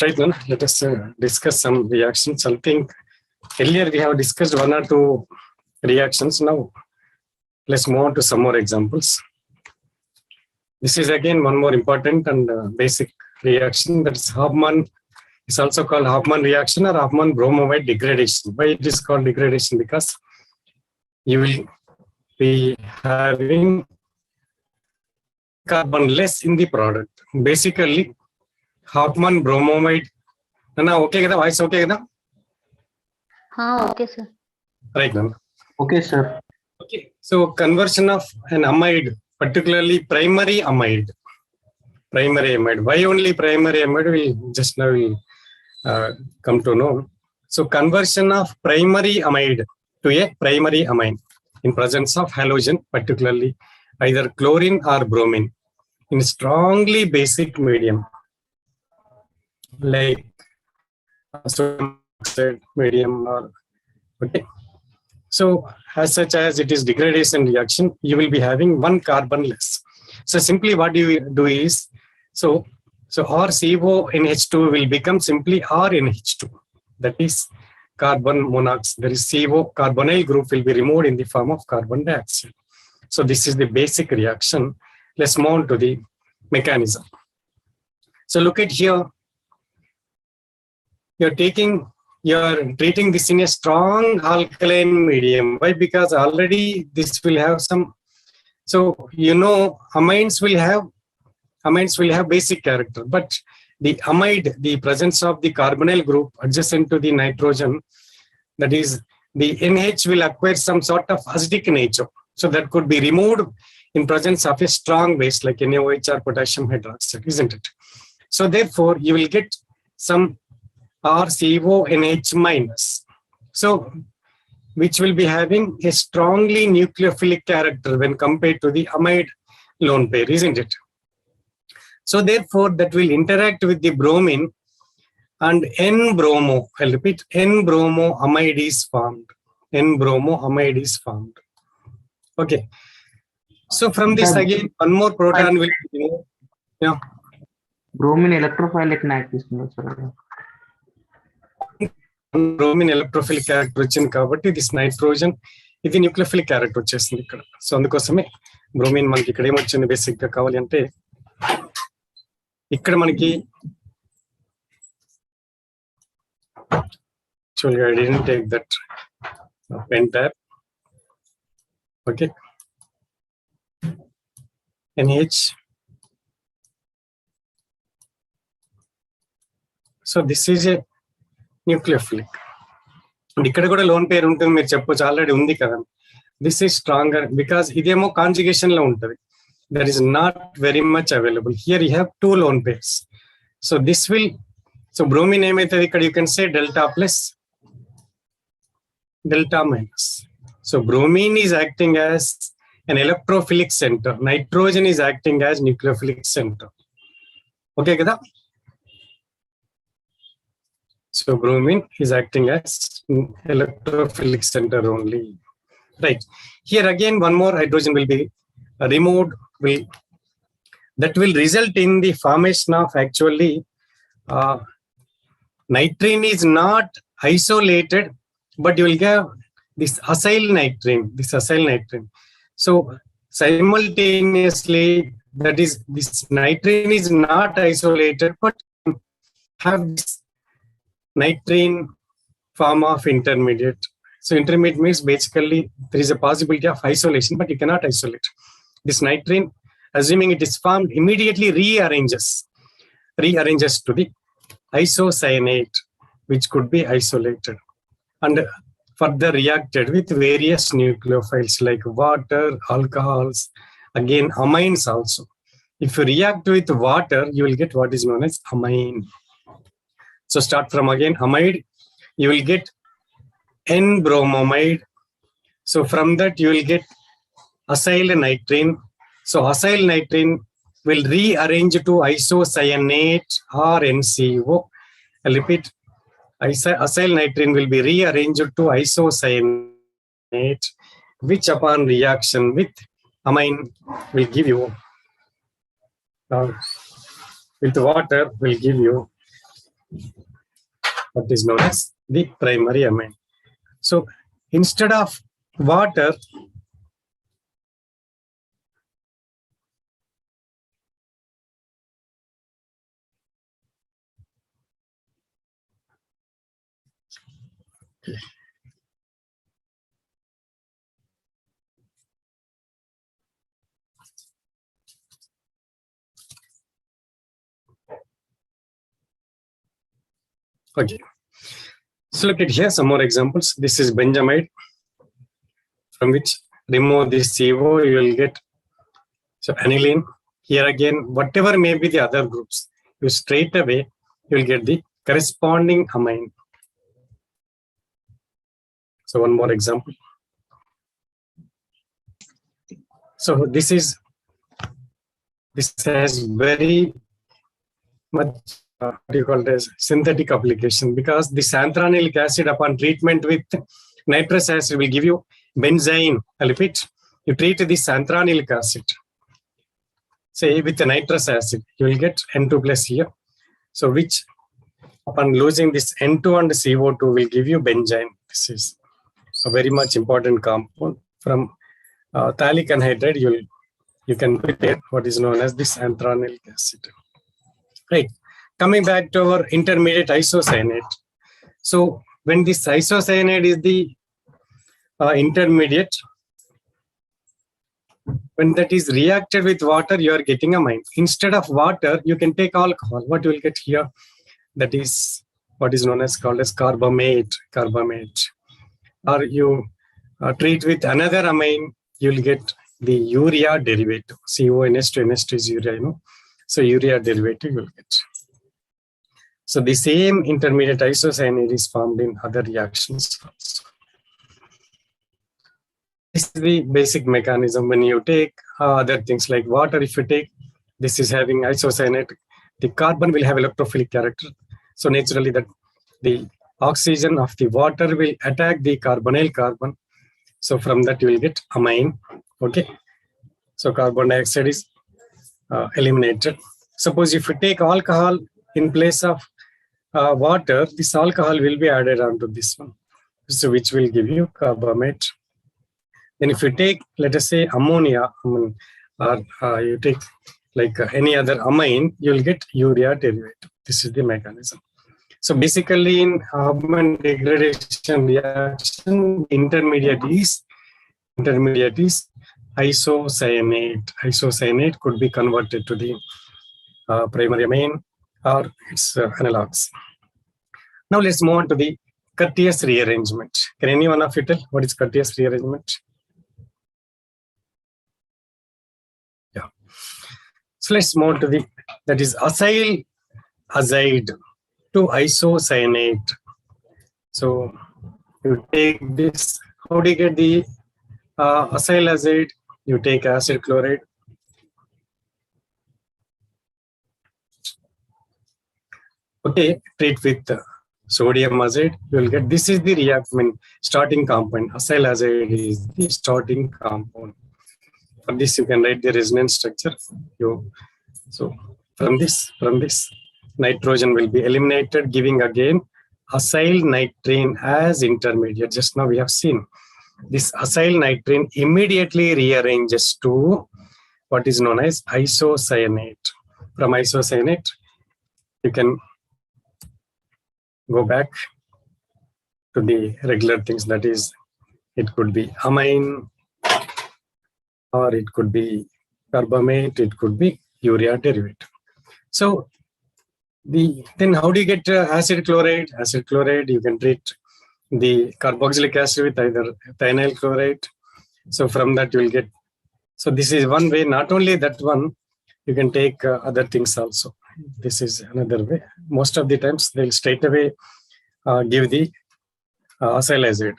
Right now, let us discuss some reactions. I think earlier we have discussed one or two reactions. Now, let's move on to some more examples. This is again one more important and basic reaction. That is Hofmann. It's also called Hofmann reaction or Hofmann bromide degradation. Why it is called degradation? Because you will be having carbon less in the product. Basically, Hofmann bromide. Nana, okay, kada? Voice okay, kada? Okay, sir. Right, Nana. Okay, sir. Okay, so conversion of an amide, particularly primary amide. Primary amide. Why only primary amide? We just now will come to know. So conversion of primary amide to a primary amine in presence of halogen, particularly either chlorine or bromine, in strongly basic medium like sodium oxide medium or okay. So as such as it is degradation reaction, you will be having one carbon less. So simply what you do is, so RCONH2 will become simply RNH2. That is carbon monoxide. There is CO carbonyl group will be removed in the form of carbon dioxide. So this is the basic reaction. Let's move on to the mechanism. So look at here. You're treating this in a strong alkaline medium. Why? Because already this will have some. So you know, amines will have basic character, but the amide, the presence of the carbonyl group adjacent to the nitrogen, that is the NH will acquire some sort of acidic nature. So that could be removed in presence of a strong base like NaOH or potassium hydroxide, isn't it? So therefore, you will get some RCONH minus. So which will be having a strongly nucleophilic character when compared to the amide lone pair, isn't it? So therefore, that will interact with the bromine and N-bromo, I'll repeat, N-bromo amide is formed. N-bromo amide is formed. Okay. So from this again, one more proton will be removed. Yeah. Bromine electrophilic activity, sir. Bromine electrophilic character వచ్చింది కాబట్టి this nitrogen ఇది nucleophilic character వచ్చేసింది ఇక్కడ. So అందుకోసమే bromine మనకి ఇక్కడ ఏమొచ్చింది basic గా కావాలి అంటే ఇక్కడ మనకి actually I didn't take that pen tab. Okay. NH. So this is a nucleophilic. And ఇక్కడ కూడా లోన్ పేరు ఉంటుంది మీరు చెప్పొచ్చు ఆల్రెడీ ఉంది కదా. This is stronger because ఇదేమో కాంజుగేషన్ లో ఉంటుంది. That is not very much available. Here you have two lone pairs. So this will, so bromine ఏమైతుంది ఇక్కడ you can say delta plus delta minus. So bromine is acting as an electrophilic center. Nitrogen is acting as nucleophilic center. Okay kada? So bromine is acting as electrophilic center only. Right. Here again one more hydrogen will be removed. That will result in the formation of actually nitrine is not isolated, but you will get this acyl nitrine. So simultaneously, that is this nitrine is not isolated, but have this nitrine form of intermediate. So intermediate means basically there is a possibility of isolation, but you cannot isolate. This nitrine, assuming it is formed, immediately rearranges to the isocyanate, which could be isolated and further reacted with various nucleophiles like water, alcohols, again amines also. If you react with water, you will get what is known as amine. So start from again amide, you will get N-bromomide. So from that you will get acyl nitrine. So acyl nitrine will rearrange to isocyanate or NCO. I'll repeat, acyl nitrine will be rearranged to isocyanate, which upon reaction with amine will give you, with water will give you what is known as the primary amine. So instead of water, okay. So look at here some more examples. This is benzamide, from which remove this CO, you will get so aniline. Here again, whatever may be the other groups, you straight away you will get the corresponding amine. So one more example. So this has very much what you call it as synthetic application, because this anthranylic acid upon treatment with nitrous acid will give you benzene. I repeat, you treat this anthranylic acid, say with the nitrous acid, you will get N2 plus here. So which upon losing this N2 and CO2 will give you benzene. This is a very much important compound. From phthalic anhydride, you can prepare what is known as this anthranylic acid. Right. Coming back to our intermediate isocyanate. So when this isocyanate is the intermediate, when that is reacted with water, you are getting amine. Instead of water, you can take alcohol. What you will get here, that is what is known as called as carbamate. Or you treat with another amine, you will get the urea derivative. CONH2 NH2 is urea, you know. So urea derivative you will get. So the same intermediate isocyanate is formed in other reactions also. This is the basic mechanism. When you take other things like water, if you take, this is having isocyanate, the carbon will have electrophilic character. So naturally that the oxygen of the water will attack the carbonyl carbon. So from that you will get amine. Okay. So carbon dioxide is eliminated. Suppose if you take alcohol in place of water, this alcohol will be added onto this one, so which will give you carbamate. Then if you take, let us say, ammonia, or you take like any other amine, you will get urea derivative. This is the mechanism. So basically in Hofmann degradation reaction, intermediate is isocyanate. Isocyanate could be converted to the primary amine or its analogs. Now let's move on to the Curtius rearrangement. Can any one of you tell what is Curtius rearrangement? Yeah. So let's move on to the, that is acyl azide to isocyanate. So you take this, how do you get the acyl azide? You take acid chloride. Okay, treat with sodium azide, you will get, this is the reaction starting compound. Acyl azide is the starting compound. For this, you can write the resonance structure. So from this, nitrogen will be eliminated, giving again acyl nitrene as intermediate. Just now we have seen this acyl nitrene immediately rearranges to what is known as isocyanate. From isocyanate, you can go back to the regular things, that is, it could be amine, or it could be carbamate, it could be urea derivative. So then how do you get acid chloride? Acid chloride, you can treat the carboxylic acid with either thionyl chloride. So from that you will get, so this is one way. Not only that one, you can take other things also. This is another way. Most of the times they'll straight away give the acyl azide.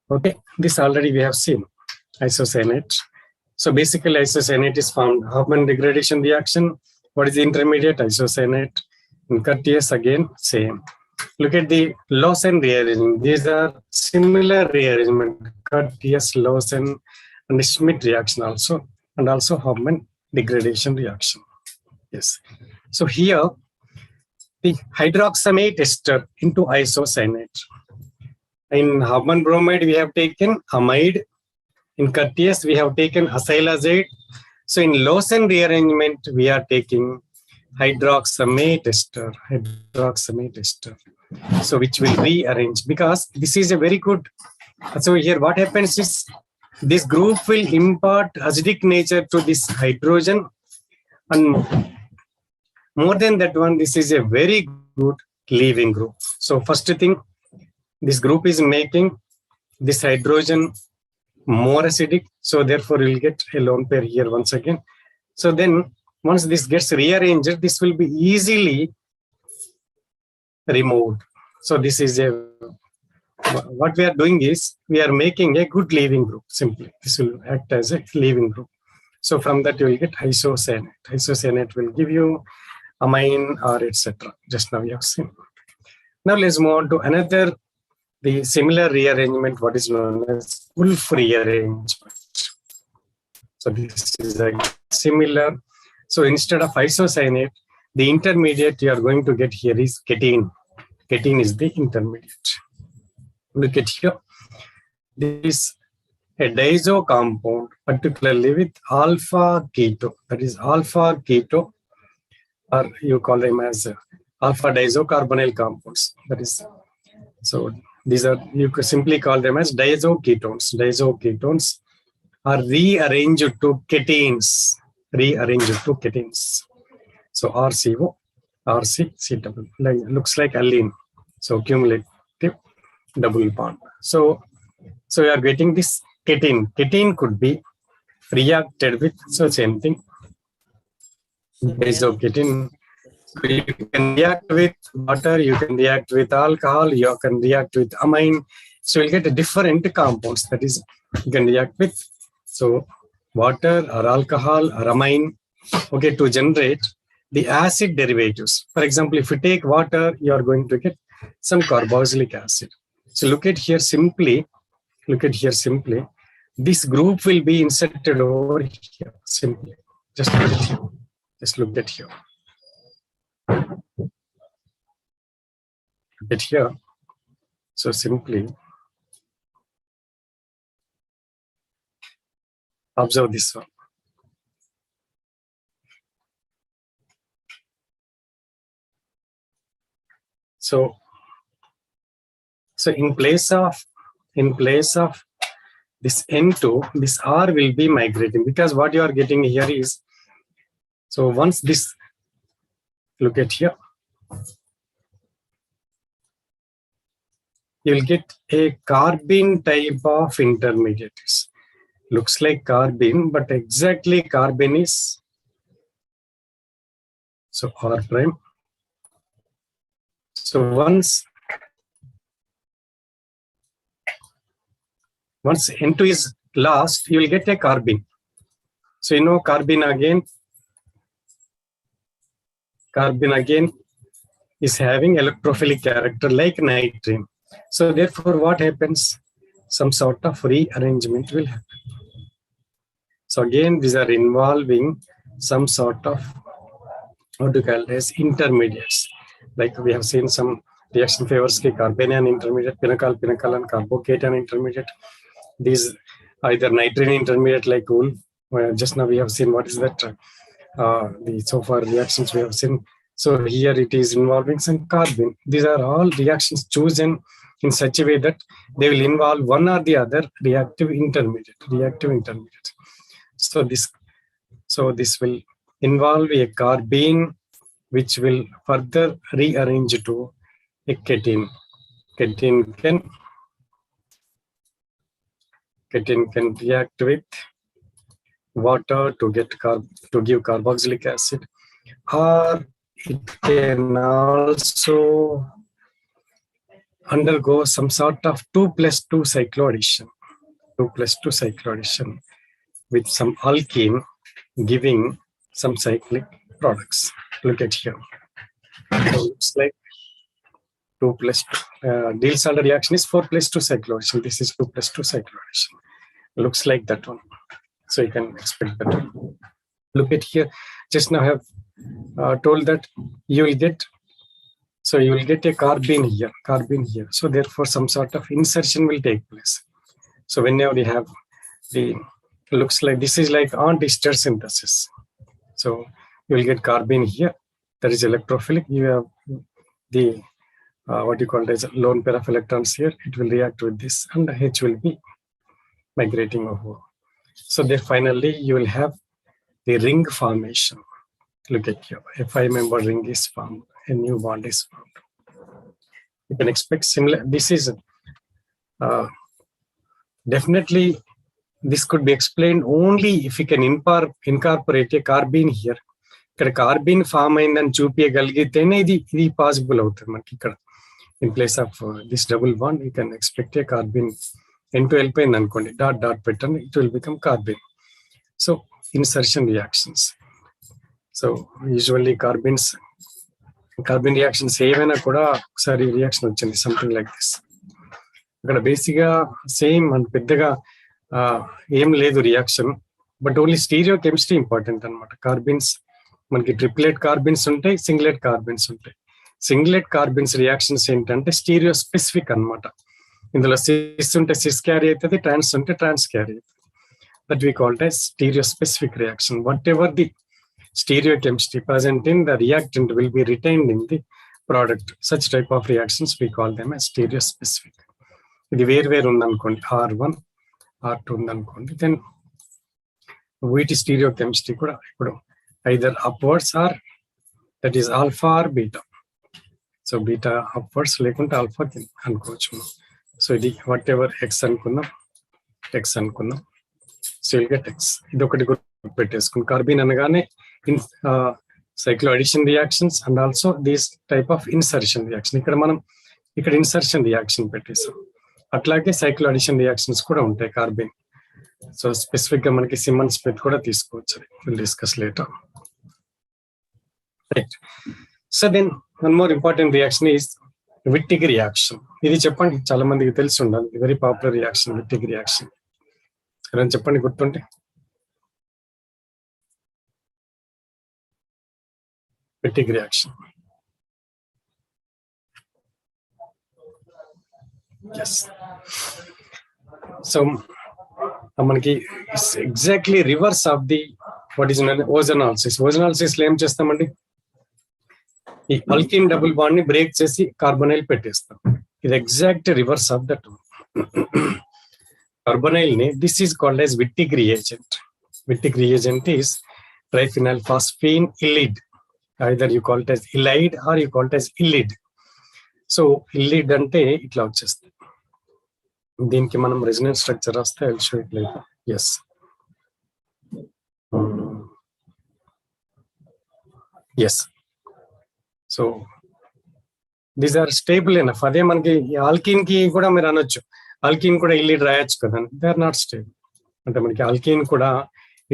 Okay, this already we have seen, isocyanate. So basically isocyanate is found Hofmann degradation reaction. What is the intermediate? Isocyanate. In Curtius again, same. Look at the Lawson rearrangement. These are similar rearrangement. Curtius, Lawson, and Schmidt reaction also, and also Hofmann degradation reaction. Yes. So here, the hydroxamate ester into isocyanate. In Hofmann bromide, we have taken amide. In Curtius, we have taken acylazide. So in Lawson rearrangement, we are taking hydroxamate ester. So which will rearrange, because this is a very good. So here what happens is this group will impart acidic nature to this hydrogen, and more than that one, this is a very good leaving group. So first thing, this group is making this hydrogen more acidic. So therefore you will get a lone pair here once again. So then once this gets rearranged, this will be easily removed. So this is what we are doing is we are making a good leaving group. Simply, this will act as a leaving group. So from that you will get isocyanate. Isocyanate will give you amine or etc. Just now you have seen. Now let's move on to another, the similar rearrangement, what is known as Wolff rearrangement. So this is a similar. So instead of isocyanate, the intermediate you are going to get here is ketene. Ketene is the intermediate. Look at here. This is a diazo compound, particularly with alpha keto. That is alpha keto, or you call them as alpha diazocarbonyl compounds. That is, so these are, you could simply call them as diazoketones. Diazoketones are rearranged to ketenes. So RCO, RC, C double, like, looks like allene. So cumulative double bond. So we are getting this ketene. Ketene could be reacted with, so same thing. Ketene. So you can react with water, you can react with alcohol, you can react with amine. So you'll get a different compounds, that is, you can react with, so water or alcohol or amine, okay, to generate the acid derivatives. For example, if you take water, you are going to get some carboxylic acid. So look at here simply, this group will be inserted over here simply. Just look at here. Just look at here. Look at here. So simply observe this one. So in place of this N2, this R will be migrating, because what you are getting here is, so once this, look at here, you will get a carbene type of intermediates. Looks like carbene, but exactly carbene is, so R prime. So once N2 is lost, you will get a carbene. So you know carbene again is having electrophilic character like nitrogen. So therefore what happens? Some sort of rearrangement will happen. So again, these are involving some sort of, what do you call it, as intermediates. Like we have seen some reaction favors the carbanion intermediate, pinnacle and carbocation intermediate. These either nitrogen intermediate like wool. Just now we have seen what is that, the so far reactions we have seen. So here it is involving some carbene. These are all reactions chosen in such a way that they will involve one or the other reactive intermediate. So this will involve a carbene, which will further rearrange to a ketene. Ketene can react with water to give carboxylic acid, or it can also undergo some sort of 2+2 cycloaddition. With some alkene giving some cyclic products. Look at here. So looks like 2+2. Diels-Alder reaction is 4+2 cycloaddition. This is 2+2 cycloaddition. Looks like that one. So you can expect that one. Look at here. Just now I have told that you will get So you will get a carbene here. So therefore some sort of insertion will take place. So whenever you have the, looks like this is like on-ester synthesis. So you will get carbene here. That is electrophilic. You have the what you call as lone pair of electrons here. It will react with this, and the H will be migrating over. So then finally you will have the ring formation. Look at here. A 5-member ring is formed. A new bond is formed. You can expect similar. This is definitely, this could be explained only if you can incorporate a carbene here. ఇక్కడ కార్బీన్ form అయిందని చూపించగలిగితేనే ఇది possible అవుతుంది మనకి. ఇక్కడ in place of this double bond you can expect a carbene N2 వెళ్ళిపోయింది అనుకోండి, dot పెట్టండి, it will become carbene. So insertion reactions. So usually carbene reactions ఏవైనా కూడా ఒకసారి రియాక్షన్ వచ్చింది సంథింగ్ లైక్ దిస్. అక్కడ బేసిక్గా సేమ్ అండ్ పెద్దగా ఏం లేదు reaction, but only stereo chemistry important అనమాట. కార్బీన్స్ మనకి ట్రిప్లెట్ కార్బిన్స్ ఉంటాయి, సింగ్లెట్ కార్బిన్స్ ఉంటాయి. సింగ్లెట్ కార్బిన్స్ రియాక్షన్స్ ఏంటంటే స్టీరియో స్పెసిఫిక్ అనమాట. ఇందులో సిస్ ఉంటే సిస్ క్యారీ అవుతుంది, ట్రాన్స్ ఉంటే ట్రాన్స్ క్యారీ అవుతుంది. That we called as stereo specific reaction. What ever the stereo chemistry present in the reactant will be retained in the product. Such type of reactions we call them as stereo specific. ఇది వేరు ఉందనుకోండి, R1 R2 ఉందనుకోండి, then వీటి stereo chemistry కూడా ఇప్పుడు either upwards or that is alpha or beta. So beta upwards లేకుంటే alpha కింద అనుకోవచ్చు. సో ఇది వాట్ ఎవర్ x అనుకుందాం, సో you'll get x. ఇది ఒకటి గుర్తు పెట్టేసుకుని, కార్బీన్ అనగానే cyclo addition reactions and also these type of insertion reaction. ఇక్కడ ఇన్సర్షన్ రియాక్షన్ పెట్టేసాం. అట్లాగే సైక్లో అడిషన్ రియాక్షన్స్ కూడా ఉంటాయి కార్బీన్. సో స్పెసిఫిక్ గా మనకి సిమన్ స్మిత్ కూడా తీసుకోవచ్చు. Will discuss later. Right. So then one more important reaction is Wittig reaction. ఇది చెప్పండి, చాలా మందికి తెలిసి ఉండాలి. Very popular reaction Wittig reaction. చెప్పండి గుర్తుంటే. Wittig reaction. ఎస్. సో మనకి exactly reverse of the what is ozonolysis. Ozonolysis లో ఏం చేస్తామండి, ఈ అల్కిన్ డబుల్ బాండ్ ని బ్రేక్ చేసి కార్బొనైల్ పెట్టేస్తాం. ఇది exact reverse of that carbonyl ని. This is called as Wittig reagent. Wittig reagent is triphenyl phosphine ylide. Either you call it as ylide or you call it as ylide. So ylide అంటే ఇట్లా వచ్చేస్తుంది. దీనికి మనం resonance structure రాస్తే ఇట్లయితే yes. Yes. So these are stable enough. అదే మనకి alkene కి కూడా మీరు అనొచ్చు, ఆల్కిన్ కూడా ఇల్లిడ్ రాయొచ్చు కదా. They are not stable. అంటే మనకి ఆల్కిన్ కూడా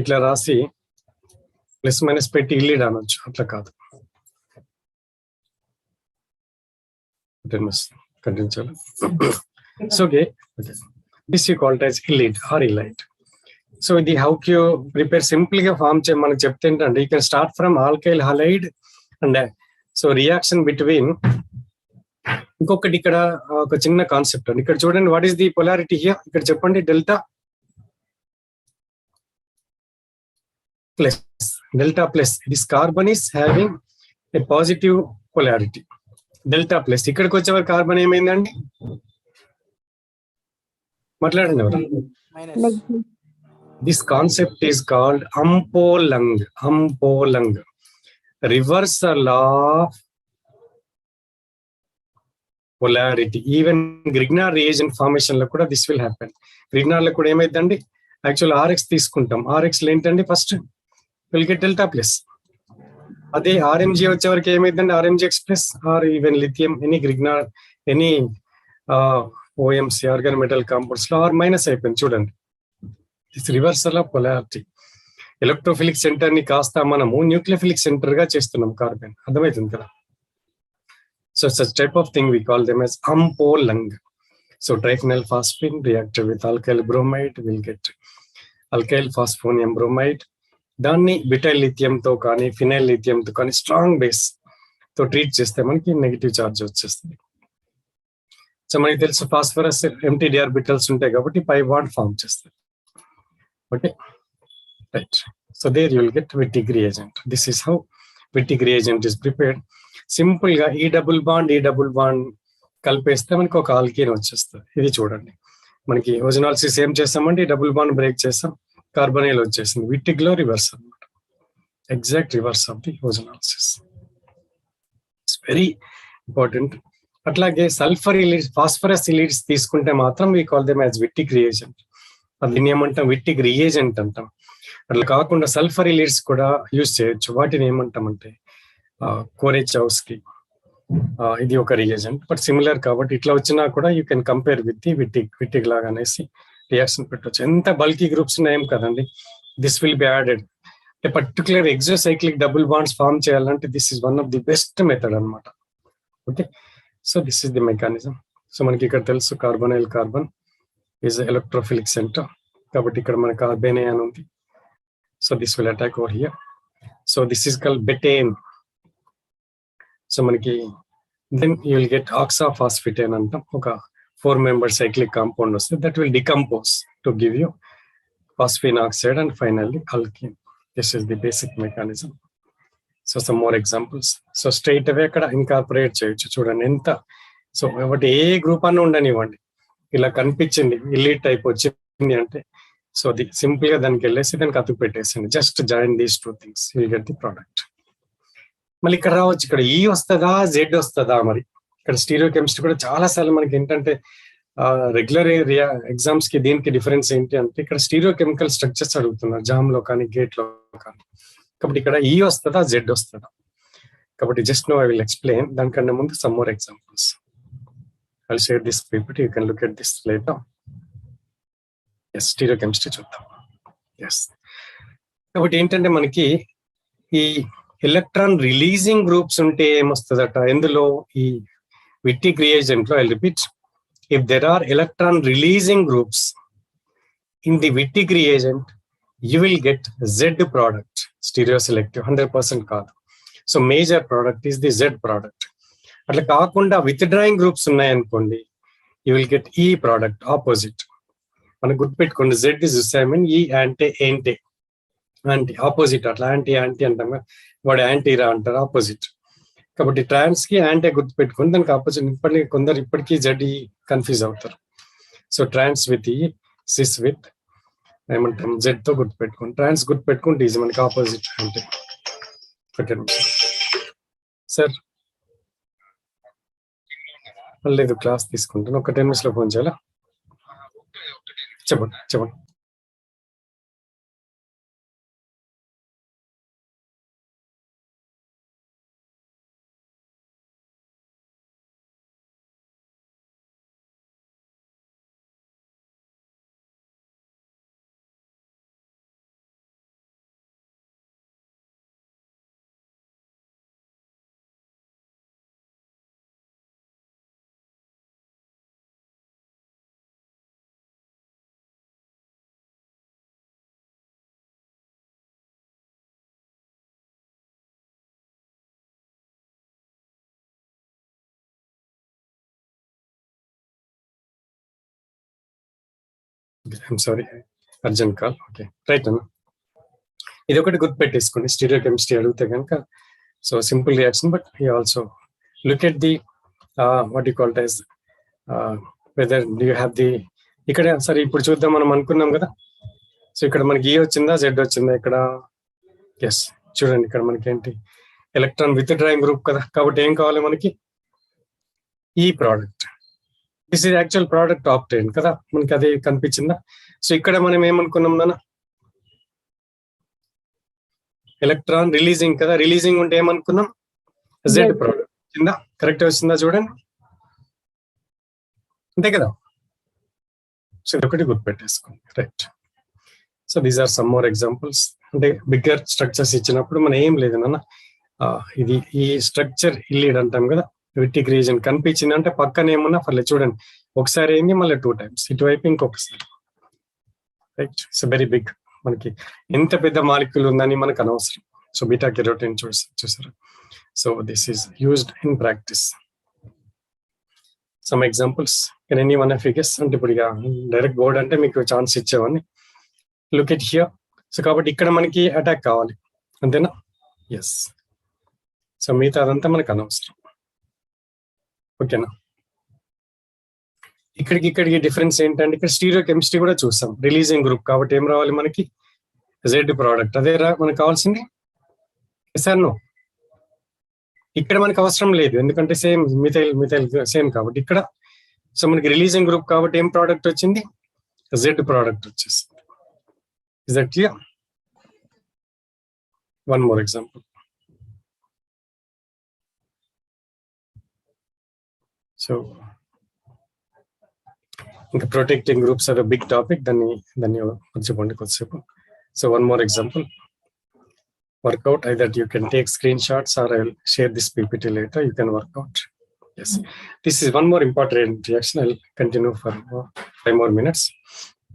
ఇట్లా రాసి ప్లస్ మైనస్ పెట్టి ఇల్లిడ్ అనొచ్చు, అట్లా కాదు. Continue. So okay, this you call it as illid or illite. So the how you prepare simply గా ఫామ్ చే మనకు చెప్తే ఏంటంటే, you can start from alkyl halide and so reaction between. ఇంకొకటి ఇక్కడ ఒక చిన్న కాన్సెప్ట్ అండి. ఇక్కడ చూడండి, what is the polarity here. ఇక్కడ చెప్పండి, delta plus. This carbon is having a positive polarity, delta plus. ఇక్కడికి వచ్చేవారు కార్బన్ ఏమైందండి, మాట్లాడండి ఎవరు. This concept is called umpolung. Reversal of polarity. Even Grignard reagent formation లో కూడా దిస్ విల్ హ్యాపెన్. గ్రిగ్నార్ లో కూడా ఏమైందండి, యాక్చువల్ ఆర్ఎక్స్ తీసుకుంటాం. ఆర్ఎక్స్ లో ఏంటండి, first will get delta plus. అదే ఆర్ఎంజీ వచ్చే వరకు ఏమైందండి, RMgX plus R even lithium, any Grignard, any OMC organo metal compounds లో ఆర్ మైనస్ అయిపోయింది. చూడండి, this reversal of polarity. Electrophilic centre ని కాస్త మనము న్యూక్లియోఫిలిక్ సెంటర్ గా చేస్తున్నాం కార్బన్. అర్థమవుతుంది కదా. So such type of thing we call them as umpolung. So triphenyl phosphine react with alkyl bromide will get alkyl phosphonium bromide. దాన్ని butyl lithium తో కానీ ఫినైల్ లిథియం తో కానీ స్ట్రాంగ్ బేస్ తో ట్రీట్ చేస్తే మనకి నెగిటివ్ ఛార్జ్ వచ్చేస్తుంది. So మనకి తెలుసు ఫాస్ఫరస్ ఎంటీ ఆర్బిటల్స్ ఉంటాయి కాబట్టి పై బాండ్ ఫామ్ చేస్తుంది. Okay, right. So there you will get Wittig reagent. This is how Wittig reagent is prepared. Simple గా ఈ డబుల్ బాండ్ కలిపేస్తే మనకి ఒక ఆల్కీన్ వచ్చేస్తుంది. ఇది చూడండి, మనకి ఓజనాలిసిస్ ఏం చేస్తామంటే ఈ డబుల్ బాండ్ బ్రేక్ చేస్తాం, కార్బనైల్ వచ్చేసింది. విట్టిగ్ లో రివర్స్ అనమాట, exact reverse of the ozonolysis. It's very important. అట్లాగే సల్ఫర్ ఇలిడ్స్, ఫాస్ఫరస్ ఇలిడ్స్ తీసుకుంటే మాత్రం we call them as Wittig reagent. దీన్ని ఏమంటాం, విట్టిగ్ రియేజెంట్ అంటాం. అట్లా కాకుండా సల్ఫర్ ఇలిడ్స్ కూడా యూజ్ చేయొచ్చు. వాటిని ఏమంటామంటే కోరెచౌస్కి, ఇది ఒక రియేజెంట్, బట్ సిమిలర్ కాబట్టి ఇట్లా వచ్చినా కూడా you can compare with the Wittig లాగా అనేసి రియాక్షన్ పెట్టవచ్చు. ఎంత బల్కీ గ్రూప్స్ ఉన్నాయేం కదండి, this will be added. Particular exocyclic double bonds form చేయాలంటే this is one of the best method అనమాట. Okay, so this is the mechanism. So మనకి ఇక్కడ తెలుసు carbonyl carbon is electrophilic centre, కాబట్టి ఇక్కడ మన కార్బేనే అని ఉంది. So this will attack over here. So this is called betaine. So మనకి దెన్ యూ విల్ గెట్ ఆక్సాఫాస్ఫిటేన్ అంటాం. ఒక 4 member cyclic compound వస్తుంది, that will decompose to give you phosphine oxide and finally alkene. This is the basic mechanism. So some more examples. So straight away అక్కడ incorporate చేయొచ్చు. చూడండి ఎంత, so ఒకటి ఏ group అన్న ఉండనివ్వండి, ఇలా కనిపించింది ఇల్లీట్ టైప్ వచ్చింది అంటే, సో అది సింపుల్ గా దానికి వెళ్ళేసి దానికి అతుకు పెట్టేసింది. Just join these 2 things, you get the product. మళ్ళీ ఇక్కడ రావచ్చు, ఇక్కడ ఈ వస్తుందా జెడ్ వస్తుందా. మరి ఇక్కడ స్టీరియో కెమిస్ట్రీ కూడా చాలా సార్లు మనకి ఏంటంటే రెగ్యులర్ ఎగ్జామ్స్ కి దీనికి డిఫరెన్స్ ఏంటి అంటే, ఇక్కడ స్టీరియో కెమికల్ స్ట్రక్చర్స్ అడుగుతున్నారు జామ్ లో కానీ గేట్ లో కానీ. కాబట్టి ఇక్కడ ఈ వస్తుందా జెడ్ వస్తుందా. కాబట్టి just no I will explain. దానికన్నా ముందు some more examples. I will share this PPT, you can look at this later. Yes, stereochemistry చూద్దాం. ఎస్, కాబట్టి ఏంటంటే మనకి ఈ ఎలక్ట్రాన్ రిలీజింగ్ గ్రూప్స్ ఉంటే ఏమొస్తుందట ఇందులో, ఈ విట్టిగ్ రియేజెంట్ లో. I repeat, if there are electron releasing groups in the Wittig reagent, you will get Z product, stereoselective, 100% కాదు. So major product is the Z product. అట్లా కాకుండా withdrawing groups ఉన్నాయనుకోండి, you will get E product, opposite. మనకు గుర్తుపెట్టుకోండి, Z is Usamin, E ante ante, anti opposite. అట్లా anti అంటాం, వాడు యాంటీరా అంటారు, ఆపోజిట్. కాబట్టి ట్రాన్స్ కి యాంటీ గుర్తుపెట్టుకుని దానికి ఆపోజిట్. కొందరు ఇప్పటికీ జెడ్ కన్ఫ్యూజ్ అవుతారు. సో ట్రాన్స్ విత్ ఈ, సిస్ విత్ ఏమంటాం జెడ్ తో గుర్తుపెట్టుకోండి. ట్రాన్స్ గుర్తుపెట్టుకుంటే ఈజీ, మనకి ఆపోజిట్ అంటే. సార్ లేదు, క్లాస్ తీసుకుంటాను, ఒక 10 minutes లో ఫోన్ చేయాలా? చెప్పండి. I'm sorry, urgent call. Okay, right అన్న. ఇది ఒకటి గుర్తుపెట్టేసుకోండి, స్టీరియో కెమిస్ట్రీ అడిగితే కనుక. So simple reaction, but you also look at the what you call as whether you have the. ఇక్కడ సరే ఇప్పుడు చూద్దాం, మనం అనుకున్నాం కదా. సో ఇక్కడ మనకి ఈ వచ్చిందా జెడ్ వచ్చిందా ఇక్కడ. ఎస్, చూడండి ఇక్కడ మనకి ఏంటి, ఎలక్ట్రాన్ విత్ డ్రాయింగ్ గ్రూప్ కదా, కాబట్టి ఏం కావాలి మనకి, ఈ product. This is actual product obtain కదా, మనకి అది కనిపించిందా. సో ఇక్కడ మనం ఏమనుకున్నాం నాన్న, ఎలక్ట్రాన్ రిలీజింగ్ కదా, రిలీజింగ్ ఉంటే ఏమనుకున్నాం జెడ్ ప్రోడక్ట్ వచ్చిందా, కరెక్ట్ వచ్చిందా చూడండి, అంతే కదా. సో ఇది ఒకటి గుర్తుపెట్టేసుకోండి, right. So these are some more examples. అంటే బిగ్గర్ స్ట్రక్చర్స్ ఇచ్చినప్పుడు మనం ఏం లేదు నాన్న, ఇది ఈ స్ట్రక్చర్ ఇల్లీడ్ అంటాం కదా, విట్టిగ్ రియేజెంట్ కనిపించింది అంటే పక్కన ఏమన్నా పర్లేదు. చూడండి, ఒకసారి ఏంది, మళ్ళీ 2 times ఇటువైపు ఇంకొకసారి, రైట్. It's very big. మనకి ఎంత పెద్ద మాలిక్యూల్ ఉందని మనకు అనవసరం, సో బీటా కెరోటిన్ చూసారా. So this is used in practice. Some examples can any one of you guess? అంటే ఇప్పుడు ఇక డైరెక్ట్ బోర్డ్ అంటే మీకు ఛాన్స్ ఇచ్చేవాడిని. Look at here. సో కాబట్టి ఇక్కడ మనకి అటాక్ కావాలి, అంతేనా? ఎస్. సో మిగతా అదంతా మనకు అనవసరం, ఓకేనా? ఇక్కడికి డిఫరెన్స్ ఏంటంటే ఇక్కడ స్టీరియో కెమిస్ట్రీ కూడా చూసాం, రిలీజింగ్ గ్రూప్ కాబట్టి ఏం రావాలి మనకి? Z product. అదే మనకు కావాల్సింది. సార్ నో, ఇక్కడ మనకు అవసరం లేదు ఎందుకంటే సేమ్ మిథైల్ సేమ్ కాబట్టి ఇక్కడ. సో మనకి రిలీజింగ్ గ్రూప్ కాబట్టి ఏం ప్రోడక్ట్ వచ్చింది? జెడ్ ప్రోడక్ట్ వచ్చేసింది. Is that clear? One more example. So ఇంకా protecting groups are big topic, దాన్ని మర్చిపోండి కొద్దిసేపు. So one more example. Work out either you can take screenshots or I will share this PPT later. You can work out. Yes, this is one more important reaction. I'll continue for 5 more minutes.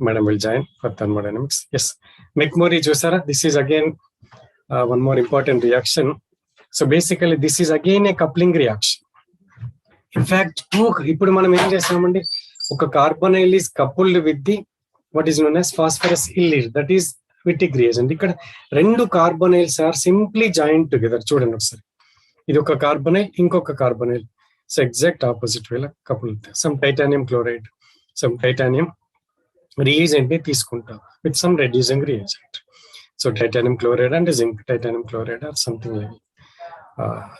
Madam will join for thermodynamics. Yes, McMurray Josara. This is again one more important reaction. So basically, this is again a coupling reaction. In fact, ఇప్పుడు మనం ఏం చేస్తామండి, ఒక carbonyl is coupled with the what is known as phosphorus iller. That is Wittig reagent. ఇక్కడ రెండు carbonyls are simply joint together. చూడండి ఒకసారి, ఇది ఒక కార్బొనైల్, ఇంకొక carbonyl. So exact opposite we'll couple. Some titanium chloride, some titanium reagent ని తీసుకుంటాం with some reducing reagent. So titanium chloride and zinc, titanium chloride or something like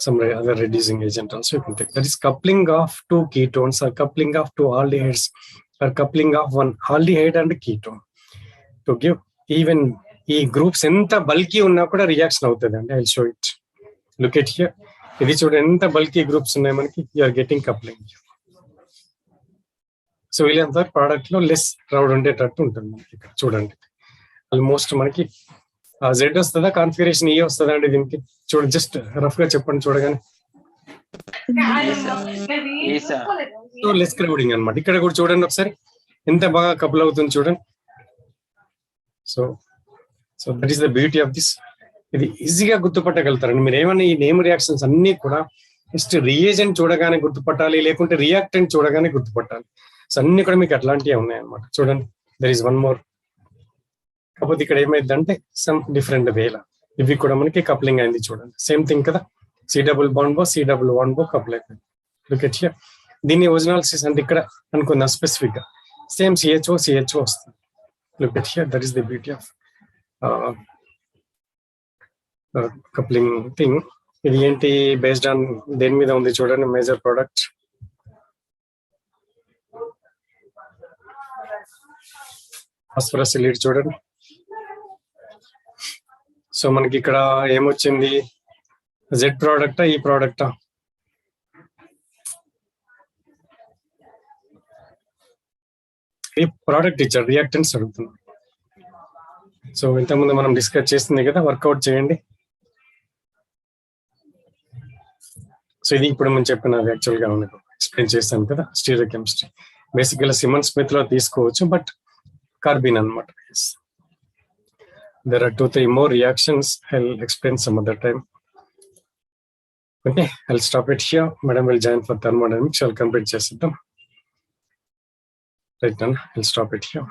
some other reducing agent also you can take. That is coupling of two ketones or coupling of two aldehydes or coupling of one aldehyde and ketone to give even ఈ groups ఎంత bulky ఉన్నా కూడా reaction అవుతుంది అండి. I show it. Look at here. ఇది చూడండి ఎంత bulky groups ఉన్నాయి మనకి. You are getting coupling. సో వీళ్ళంతా ప్రోడక్ట్ లో లెస్ క్రౌడ్ ఉండేటట్టు ఉంటుంది మనకి. ఇక్కడ చూడండి ఆల్మోస్ట్ మనకి జెడ్ వస్తుందా, కాన్ఫిగరేషన్ ఏ వస్తుందా అండి దీనికి? చూడండి, జస్ట్ రఫ్ గా చెప్పండి చూడగానే. సో లెస్ క్రౌడింగ్ అనమాట. ఇక్కడ కూడా చూడండి ఒకసారి ఎంత బాగా కపుల్ అవుతుంది చూడండి. So that is the beauty of this. ఇది ఈజీగా గుర్తుపట్టగలుగుతారండి మీరు. ఏమన్నా ఈ నేమ్ రియాక్షన్స్ అన్ని కూడా జస్ట్ రియేజెంట్ చూడగానే గుర్తుపట్టాలి, లేకుంటే రియాక్టెంట్ చూడగానే గుర్తుపట్టాలి. సో అన్ని కూడా మీకు అట్లాంటివి ఉన్నాయన్నమాట. చూడండి, దర్ ఈస్ వన్ మోర్. కాకపోతే ఇక్కడ ఏమైందంటే సమ్ డిఫరెంట్ వేలా ఇవి కూడా మనకి కప్లింగ్ అయింది. చూడండి సేమ్ థింగ్ కదా. సి డబుల్ బాండ్ బో కపుల్ అయిపోయింది. Look at here. దీన్ని ఒరిజినాలిసిస్ అంటే ఇక్కడ అనుకున్నా స్పెసిఫిక్ గా సేమ్ సిహెచ్ఓ వస్తుంది. Look at here, that is the beauty of coupling thing. ఇది ఏంటి బేస్డ్ ఆన్ దేని మీద ఉంది చూడండి. మేజర్ ప్రోడక్ట్ ఫాస్ఫరస్ లీడ్ చూడండి. సో మనకి ఇక్కడ ఏమొచ్చింది? జెడ్ ప్రోడక్టా, ఈ ప్రోడక్టా? ఈ ప్రోడక్ట్ ఇచ్చాడు, రియాక్టెంట్స్ అడుగుతున్నాం. సో ఇంతకుముందు మనం డిస్కస్ చేస్తుంది కదా, వర్కౌట్ చేయండి. సో ఇది ఇప్పుడు మనం చెప్పినది యాక్చువల్ గా ఎక్స్ప్లెయిన్ చేస్తాను కదా. స్టీరియో కెమిస్ట్రీ బేసిక్గా సిమన్ స్మిత్ లో తీసుకోవచ్చు, బట్ కార్బిన్ అనమాట. There are 2-3 more reactions. I'll explain some other time. Okay, I'll stop it here. Madam will join for thermodynamics. I'll complete చేసేద్దాం. Right now, I'll stop it here.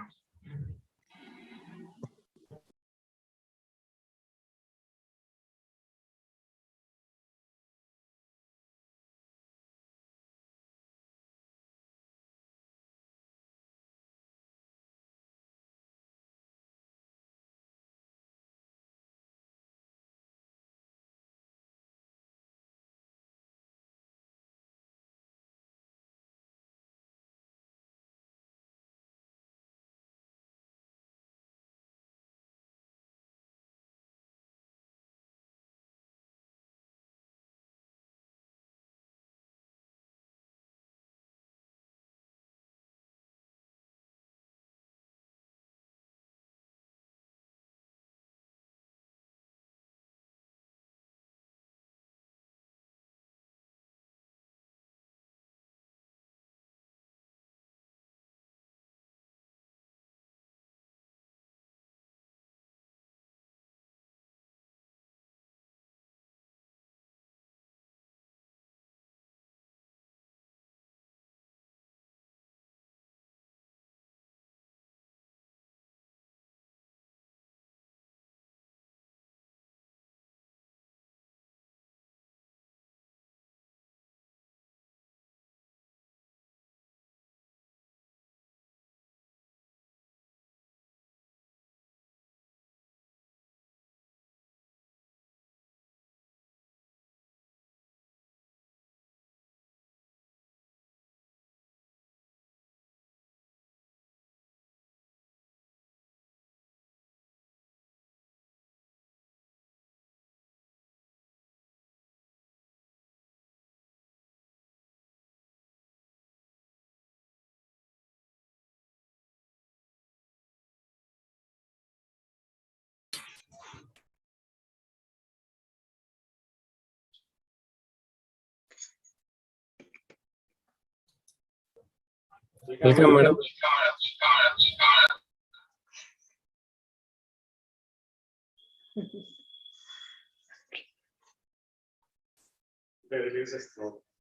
Welcome, madam.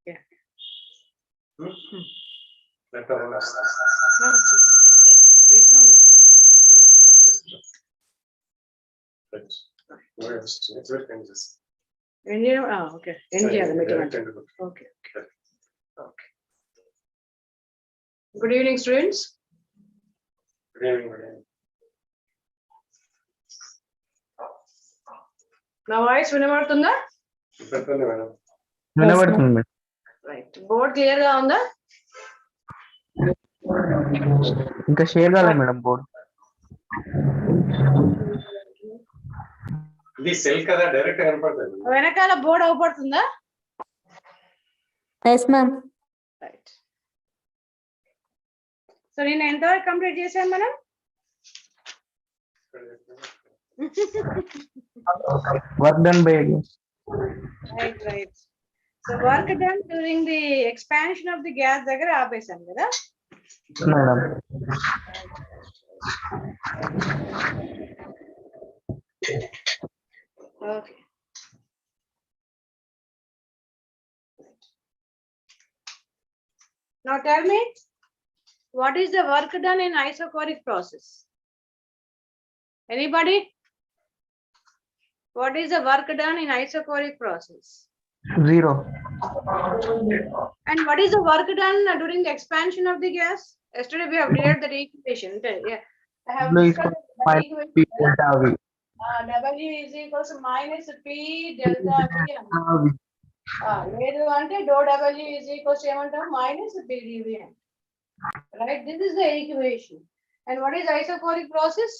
Yeah. Resound వస్తుంది. ఏం చేయాలి? Okay ఏం చేయాలి మీకు? Okay okay. Good evening students. నా voice వినబడుతుందా? వినబడుతుంది మేడం. రైట్. బోర్డ్ క్లియర్ గా ఉందా? ఇంకా షేర్ కాలేదు మేడం బోర్డు. ఇది సెల్ కదా, డైరెక్ట్ కనపడుతుంది. వెనకాల బోర్డ్ అవపడుతుందా? Yes ma'am. రైట్. సో నేను ఎంతవరకు కంప్లీట్ చేశాను మనం? Work done by right. So work done during the expansion of the gas దగ్గర ఆపేసాం కదా madam. Okay. Now tell me, what is the work done in isochoric process? Anybody? What is the work done in isochoric process? 0. And what is the work done during the expansion of the gas? Yesterday we have cleared that equation. Yeah, I have discussed that equation. P delta V. W is equals to minus P delta V. లేదు అంటే do W is equals to ఏమంటాం? minus PdV. Right? This is the equation. And what is isochoric process?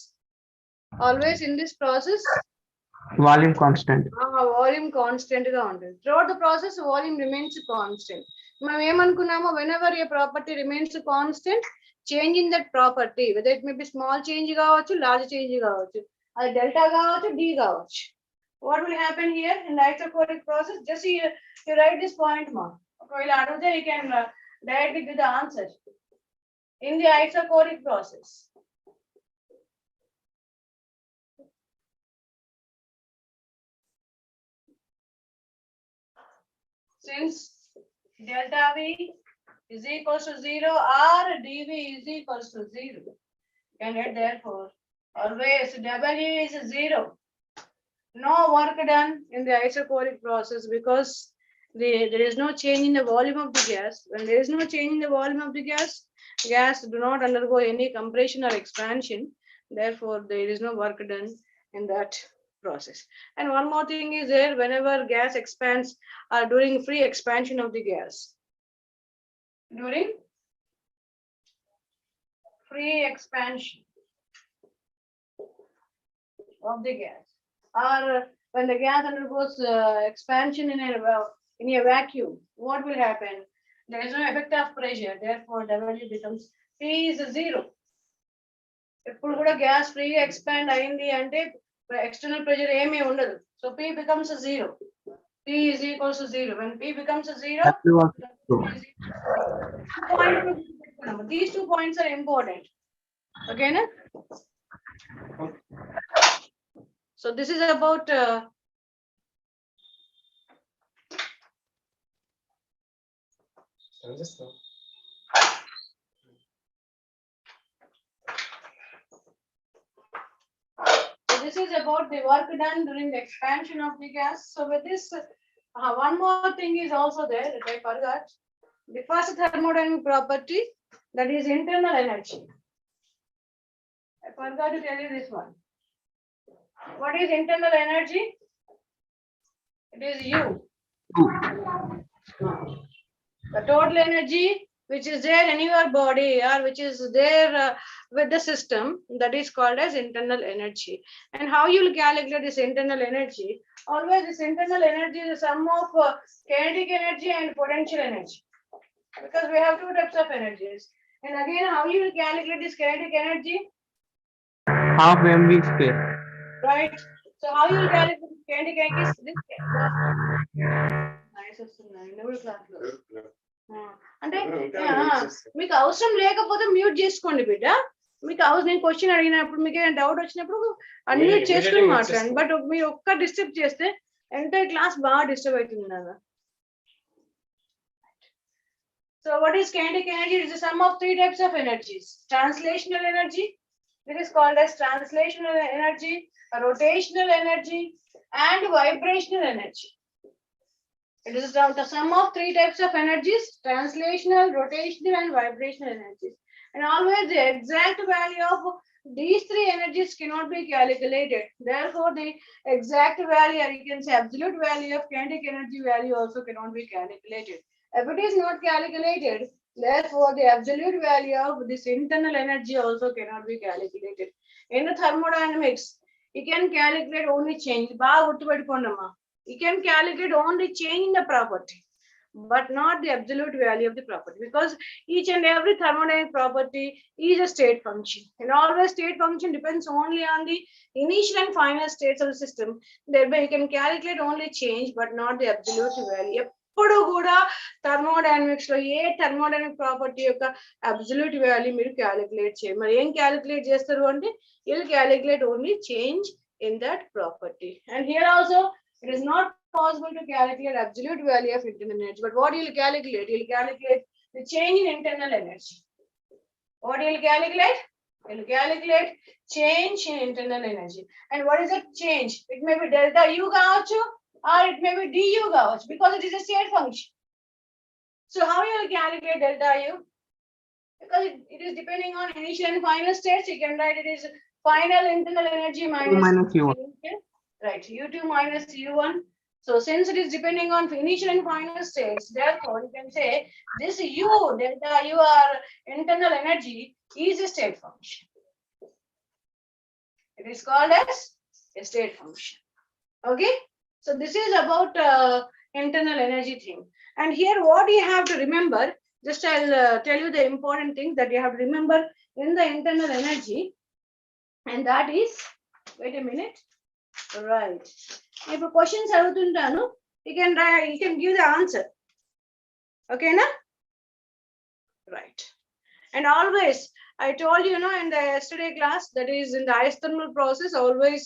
Always in this process, volume constant. Volume constant గా ఉంటుంది. Throughout the process volume remains constant. మనం ఏమనుకున్నామో, whenever a property remains constant, change in that property, whether it may be small change కావచ్చు, large change కావచ్చు, అది delta కావచ్చు, d కావచ్చు. What will happen here in the isochoric process? Just you write this point మా. ఒకవేళ అడిగితే you can directly give the answer. In the isochoric process, since delta V is equals to 0 or dV is equals to 0, and therefore always W is 0. No work done in the isochoric process because there is no change in the volume of the gas. When there is no change in the volume of the gas do not undergo any compression or expansion. Therefore, there is no work done in that process. And one more thing is there, whenever gas expands during free expansion of the gas, during free expansion of the gas, or when the gas undergoes expansion in a vacuum, what will happen? There is no effect of pressure, therefore W becomes P is 0. ఇప్పుడు కూడా gas ఫ్రీగా expand అయింది అంటే external pressure ఏమీ ఉండదు. So P becomes 0. P is equals to 0. When P becomes 0, these 2 points are important. Okay, na? So this is about this is about the work done during the expansion of the gas. So with this, one more thing is also there that I forgot. The first thermodynamic property, that is internal energy. I forgot to tell you this one. What is internal energy? It is U. The total energy which is there in your body or which is there with the system, that is called as internal energy. And how you will calculate this internal energy? Always this internal energy is the sum of kinetic energy and potential energy, because we have 2 types of energies. And again, how you will calculate this kinetic energy? half mv square. Right. So how you will calculate this kinetic energy? Nice. అంటే మీకు అవసరం లేకపోతే mute చేసుకోండి బిడ్డ. మీకు అవసరం, నేను question అడిగినప్పుడు మీకు ఏమైనా డౌట్ వచ్చినప్పుడు అన్మ్యూట్ చేసుకుని మాట్లాడండి. బట్ మీరు ఒక్క డిస్టర్బ్ చేస్తే ఎంటైర్ క్లాస్ బాగా డిస్టర్బ్ అవుతుంది కదా. So what is kinetic energy? It is the sum of three types of energies. Translational energy, it is called as translational energy, rotational energy, and vibrational energy. It is the sum of three types of energies: translational, rotational, and vibrational energies. And always the exact value of these three energies cannot be calculated. Therefore, the exact value, or you can say absolute value of kinetic energy value also cannot be calculated. If it is not calculated, therefore the absolute value of this internal energy also cannot be calculated. In the thermodynamics, you can calculate only change. You can calculate only change in the property, but not the absolute value of the property, because each and every thermodynamic property is a state function, and always state function depends only on the initial and final states of the system. Thereby you can calculate only change, but not the absolute value. ఎప్పుడు కూడా thermodynamics లో ఏ thermodynamic property యొక్క absolute value మీరు calculate చేయాలి. మరి ఏం calculate చేస్తారు అంటే you'll calculate only change in that property. And here also it is not possible to calculate absolute value of internal energy, but what you'll calculate the change in internal energy. What you'll calculate? You'll calculate change in internal energy. And what is that change? It may be delta U kaavachu, or it may be du kaavachu, because it is a state function. So how you will calculate delta U? Because it is depending on initial and final states. You can write it is final internal energy minus U1. Right, U2 minus U1. So since it is depending on initial and final states, therefore you can say this U, delta U, or internal energy is a state function. It is called as a state function. Okay, so this is about internal energy thing. And here what you have to remember, just I'll tell you the important thing that you have to remember in the internal energy, and that is, wait a minute. Right. If a question adugutuntanu, you can give the answer. Okay, na? Right. And always, I told you, in the yesterday class, that is in the isothermal process, always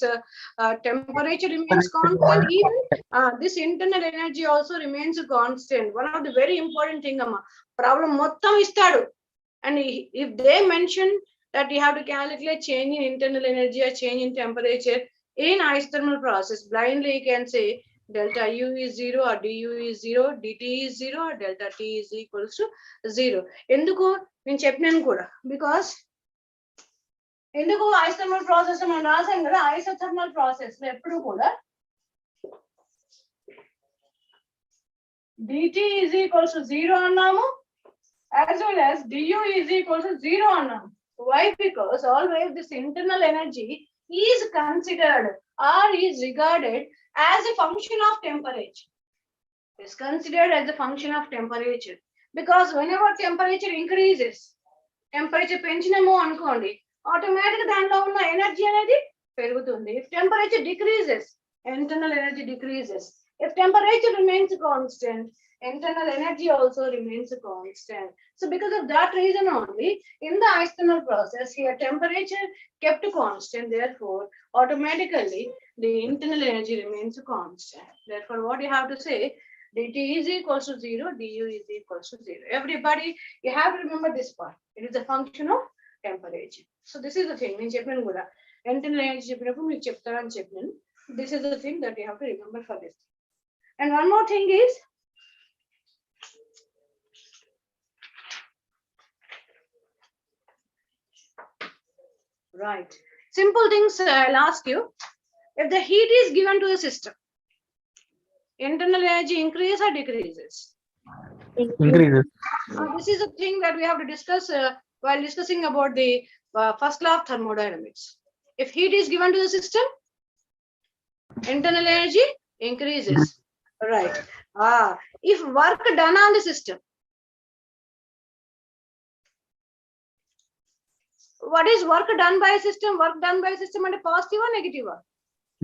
temperature remains constant. Even this internal energy also remains constant. One of the very important thing, problem mottam istadu. And if they mention that you have to calculate change in internal energy or change in temperature in isothermal process, blindly you can say delta U is 0, or du is 0, dt is 0, or delta T is equals to 0. Enduku నేను చెప్పినాను కూడా, because ఎందుకు isothermal process మనం రాసాం కదా, isothermal process లో ఎప్పుడు కూడా dt is equals to 0 అన్నాము, as well as du is equals to 0 అన్నాము. Why? Because always this internal energy is considered or is regarded as a function of temperature. Is considered as a function of temperature, because whenever temperature increases, temperature పెంచినాము అనుకోండి, automatic దాంట్లో ఉన్న energy అనేది పెరుగుతుంది. If temperature decreases, internal energy decreases. If temperature remains constant, internal energy also remains constant. So because of that reason only, in the isothermal process here temperature kept constant, therefore automatically the internal energy remains constant. Therefore what you have to say, dt is equals to 0, du is equals to 0. Everybody, you have to remember this part. It is a function of temperature. So this is the thing నేను చెప్పాను కూడా, internal energy చెప్పినప్పుడు మీకు చెప్తారని చెప్పాను. This is the thing that you have to remember for this. And one more thing is, right, simple things I'll ask you. If the heat is given to the system, internal energy increases or decreases? Increases. This is a thing that we have to discuss while discussing about the first law of thermodynamics. If heat is given to the system, internal energy increases. Right. If work done on the system, what is work done by a system? Work done by a system and positive or negative?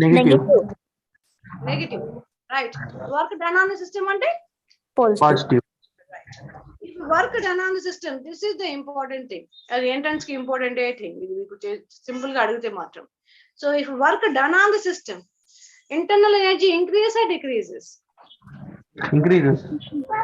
Negative. Right. Work done on the system and Positive. right. If work done on the system, this is the important thing. The entrance ki important thing. We could simple adugute matram. So if work done on the system, internal energy increases or decreases? Increases.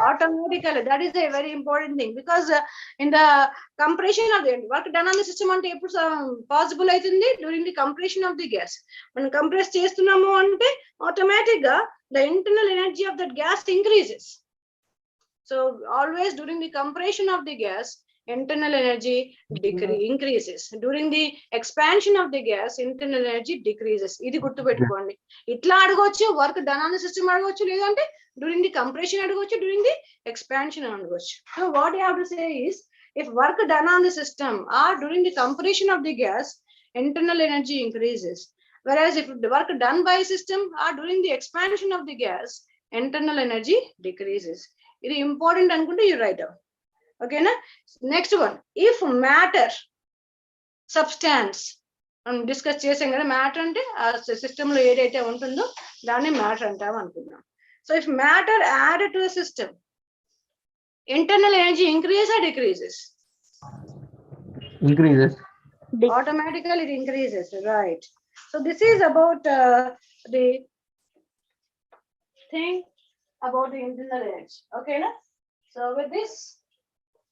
Automatically. That is a very important thing, because in the compression of the work done on the system ante eppudu possible aitundi during the compression of the gas. When compress chestunnamo ante automatic ga the internal energy of that gas increases. So always during the compression of the gas, internal energy increases. During the expansion of the gas, internal energy decreases. Idi guttu pettukondi. Itla adugochu work done on the system adugochu ledante during the compression adugochu, during the expansion adugochu. So what you have to say is, if work done on the system or during the compression of the gas, internal energy increases. Whereas if the work done by system or during the expansion of the gas, internal energy decreases. It is important and you write down. Okay, na? Next one, if matter, substance, discuss chesam kada matter ante aa system lo edaithe untundo danni matter antam anukunnam. So if matter added to the system, internal energy increases or decreases? Increases. Automatically it increases, right? So this is about the thing about the internal energy. Okay, na? So with this,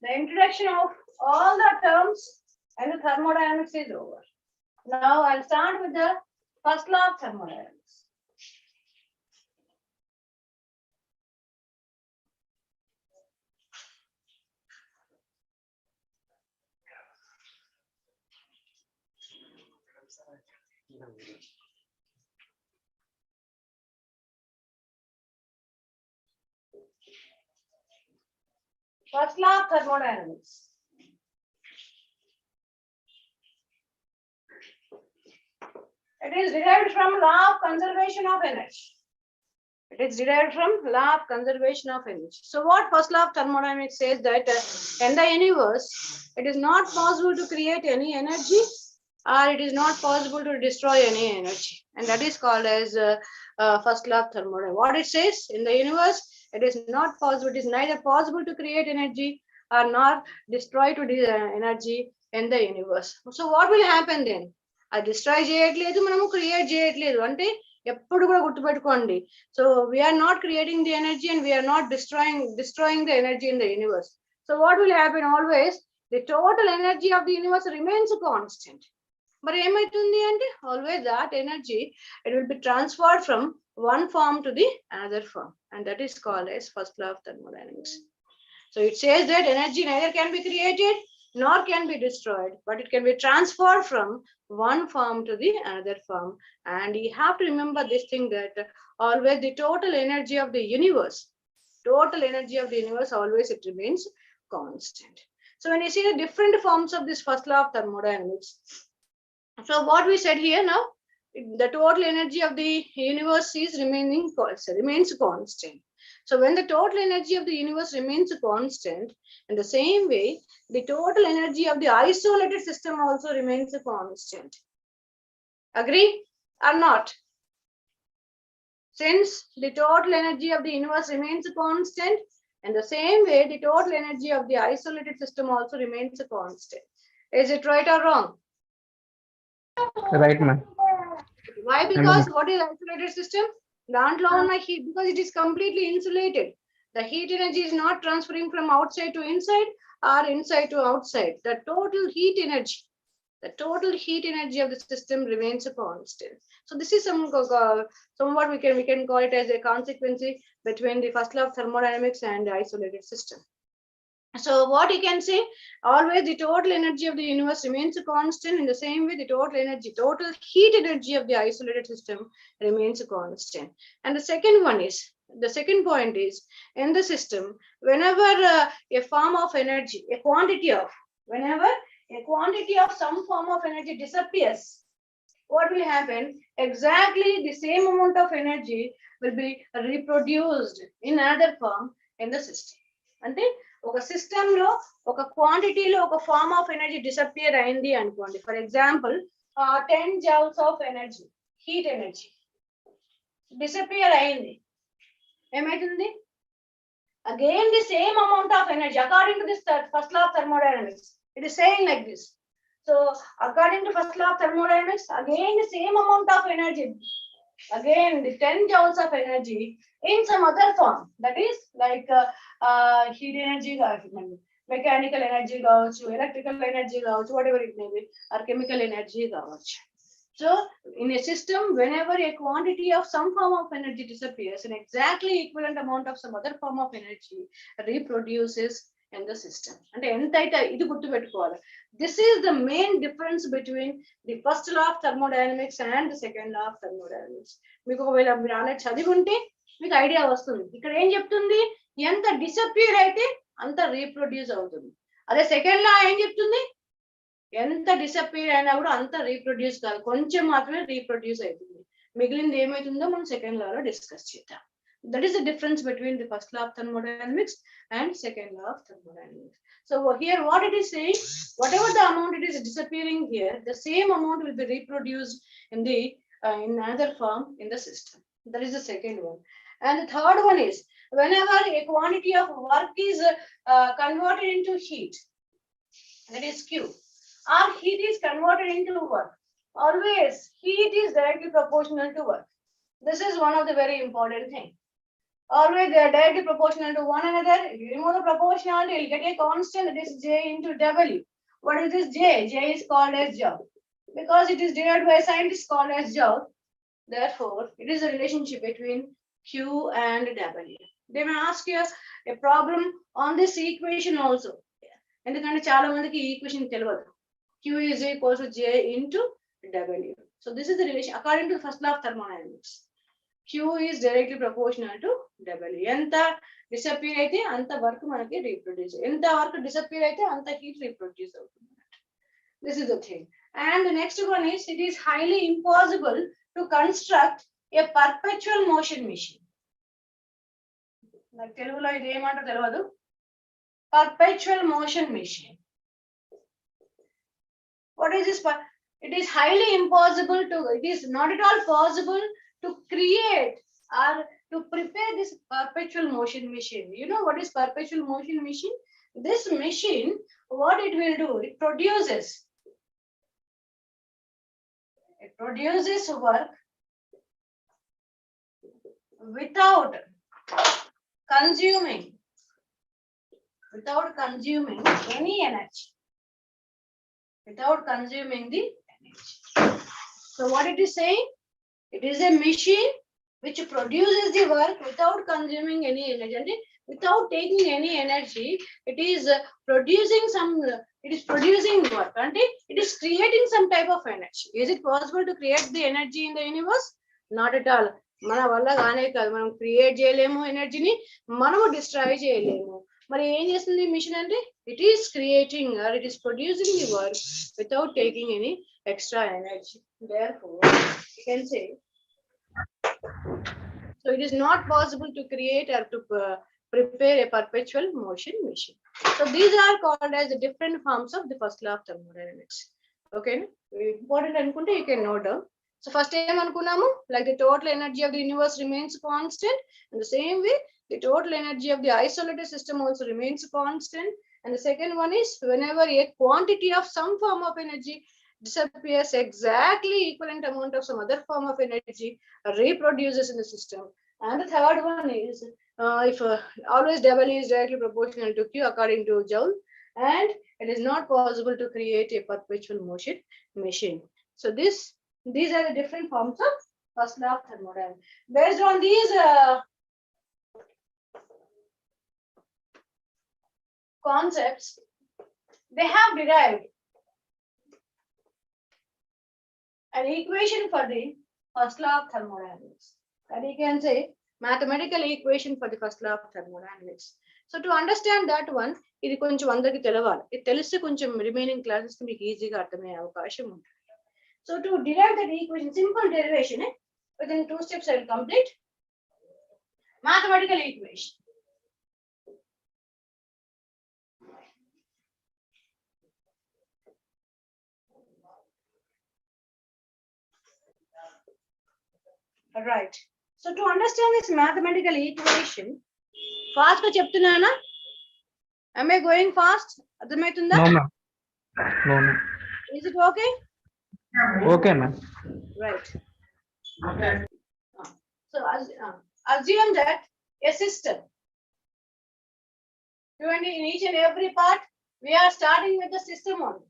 the introduction of all the terms and the thermodynamics is over. Now I'll start with the first law of thermodynamics. First law of thermodynamics. It is derived from law of conservation of energy. It is derived from law of conservation of energy. So what first law of thermodynamics says that in the universe, it is not possible to create any energy, or it is not possible to destroy any energy. And that is called as first law of thermodynamics. What it says, in the universe, it is not possible, it is neither possible to create energy or not destroy to energy in the universe. So what will happen then? I destroy చేయట్లేదు, మనము create చేయట్లేదు అంటే ఎప్పుడు కూడా గుర్తుపెట్టుకోండి. So we are not creating the energy and we are not destroying the energy in the universe. So what will happen always? The total energy of the universe remains constant. But ఏమైతుంది అంటే always that energy, it will be transferred from one form to the another form, and that is called as first law of thermodynamics. So it says that energy neither can be created nor can be destroyed, but it can be transferred from one form to the another form. And you have to remember this thing, that always the total energy of the universe, always it remains constant. So when you see the different forms of this first law of thermodynamics, so what we said here now, the total energy of the universe remains constant. So when the total energy of the universe remains constant, in the same way, the total energy of the isolated system also remains constant. Agree or not? Since the total energy of the universe remains constant, in the same way, the total energy of the isolated system also remains constant. Is it right or wrong? Right, ma'am. Why? Because what is isolated system? Dantlo unna heat, because it is completely insulated. The heat energy is not transferring from outside to inside or inside to outside. The total heat energy of the system remains constant. So this is somewhat we can call it as a consequence between the first law of thermodynamics and the isolated system. So what you can say, always the total energy of the universe remains constant. In the same way, the total heat energy of the isolated system remains constant. And the second point is, in the system, whenever a form of energy, whenever a quantity of some form of energy disappears, what will happen? Exactly the same amount of energy will be reproduced in another form in the system. అంటే ఒక system లో ఒక క్వాంటిటీలో ఒక form of energy disappear అయింది అనుకోండి. For example 10 joules of energy, heat energy disappear అయింది, ఏమైతుంది? Again, the same amount of energy, according to this first law of thermodynamics, it is saying like this. So, according to first law of thermodynamics, again the same amount of energy, again the 10 joules of energy in some other form, that is like heat energy, mechanical energy, electrical energy, whatever it may be, or chemical energy. So, in a system, whenever a quantity of some form of energy disappears, an exactly equivalent amount of some other form of energy reproduces in the system. And this is the main difference between the first law of thermodynamics and the second law of thermodynamics. మీకు ఒకవేళ మీరు already చదివి ఉంటే మీకు idea వస్తుంది. ఇక్కడ ఏం చెప్తుంది, ఎంత డిసపియర్ అయితే అంత రీప్రొడ్యూస్ అవుతుంది. అదే సెకండ్ లా ఏం చెప్తుంది, ఎంత డిసపియర్ అయినా కూడా అంత రీప్రొడ్యూస్ కాదు, కొంచెం మాత్రమే రీప్రొడ్యూస్ అవుతుంది. మిగిలింది ఏమైతుందో మనం సెకండ్ లాలో డిస్కస్ చేద్దాం. That is the difference between the first law of thermodynamics and second law of thermodynamics. So here what it is saying, whatever the amount it is disappearing here, the same amount will be reproduced in the in another form in the system. That is the second one. And the third one is, whenever a quantity of work is converted into heat, that is Q, or heat is converted into work, always heat is directly proportional to work. This is one of the very important things. Always they are directly proportional to one another. If you remove the proportionality, you'll get a constant, that is J into W. What is this J? J is called as joule. Because it is derived by a scientist called as joule, therefore, it is a relationship between Q and W. They may ask you a problem on this equation also. ఎందుకంటే చాలా మందికి ఈ equation తెలియదు. Q is equal to J into W. So this is the relation according to the first law of thermodynamics. Q is directly proportional to W. ఎంత disappear అయితే అంత work మనకి reproduce, ఎంత వర్క్ డిసపియర్ అయితే అంత heat reproduce అవుతుంది. This is the thing. And the next one is, it is highly impossible to construct a perpetual motion machine. నాకు తెలుగులో ఇది ఏమంటో తెలియదు. Perpetual motion machine. What is this? It is highly impossible to, it is not at all possible to create or to prepare this perpetual motion machine. You know what is perpetual motion machine? This machine, what it will do, it produces work without consuming any energy. Without consuming the energy. So what it is saying? It is a machine which produces the work without consuming any energy. And without taking any energy, it is producing work. And it is creating some type of energy. Is it possible to create the energy in the universe? Not at all. మన వల్ల కానే కాదు, మనం create చేయలేము ఎనర్జీని, మనము destroy చేయలేము. మరి ఏం చేస్తుంది మిషన్ అంటే, it is creating or it is producing the work without taking any extra energy. Therefore, you can say, so it is not possible to create or to prepare a perpetual motion machine. So these are called as the different forms of the first law of thermodynamics. Okay, important anukunte you can note down. So first time anukunamu, like the total energy of the universe remains constant, in the same way the total energy of the isolated system also remains constant. And the second one is, whenever a quantity of some form of energy disappears, exactly equivalent amount of some other form of energy reproduces in the system. And the third one is, if always W is directly proportional to Q according to Joule, and it is not possible to create a perpetual motion machine. So these are the different forms of first law of thermodynamics. Based on these concepts, they have derived an equation for the first law of thermodynamics. And you can say mathematical equation for the first law of thermodynamics. So to understand that one, ఇది కొంచెం అందరికి తెలవాలి. ఇది తెలిస్తే కొంచెం remaining classes మీకు ఈజీగా అర్థమయ్యే అవకాశం ఉంటుంది. So to derive that equation, simple derivation, within 2 steps I will complete. Mathematical equation. Right. So to understand this mathematical equation, Fast గా చెప్తున్నానా? Am I going fast? అర్థమవుతుందా? No, ma'am. No, no. Is it okay? Okay, ma'am. Right. So assume that a system. In each and every part, we are starting with the system only.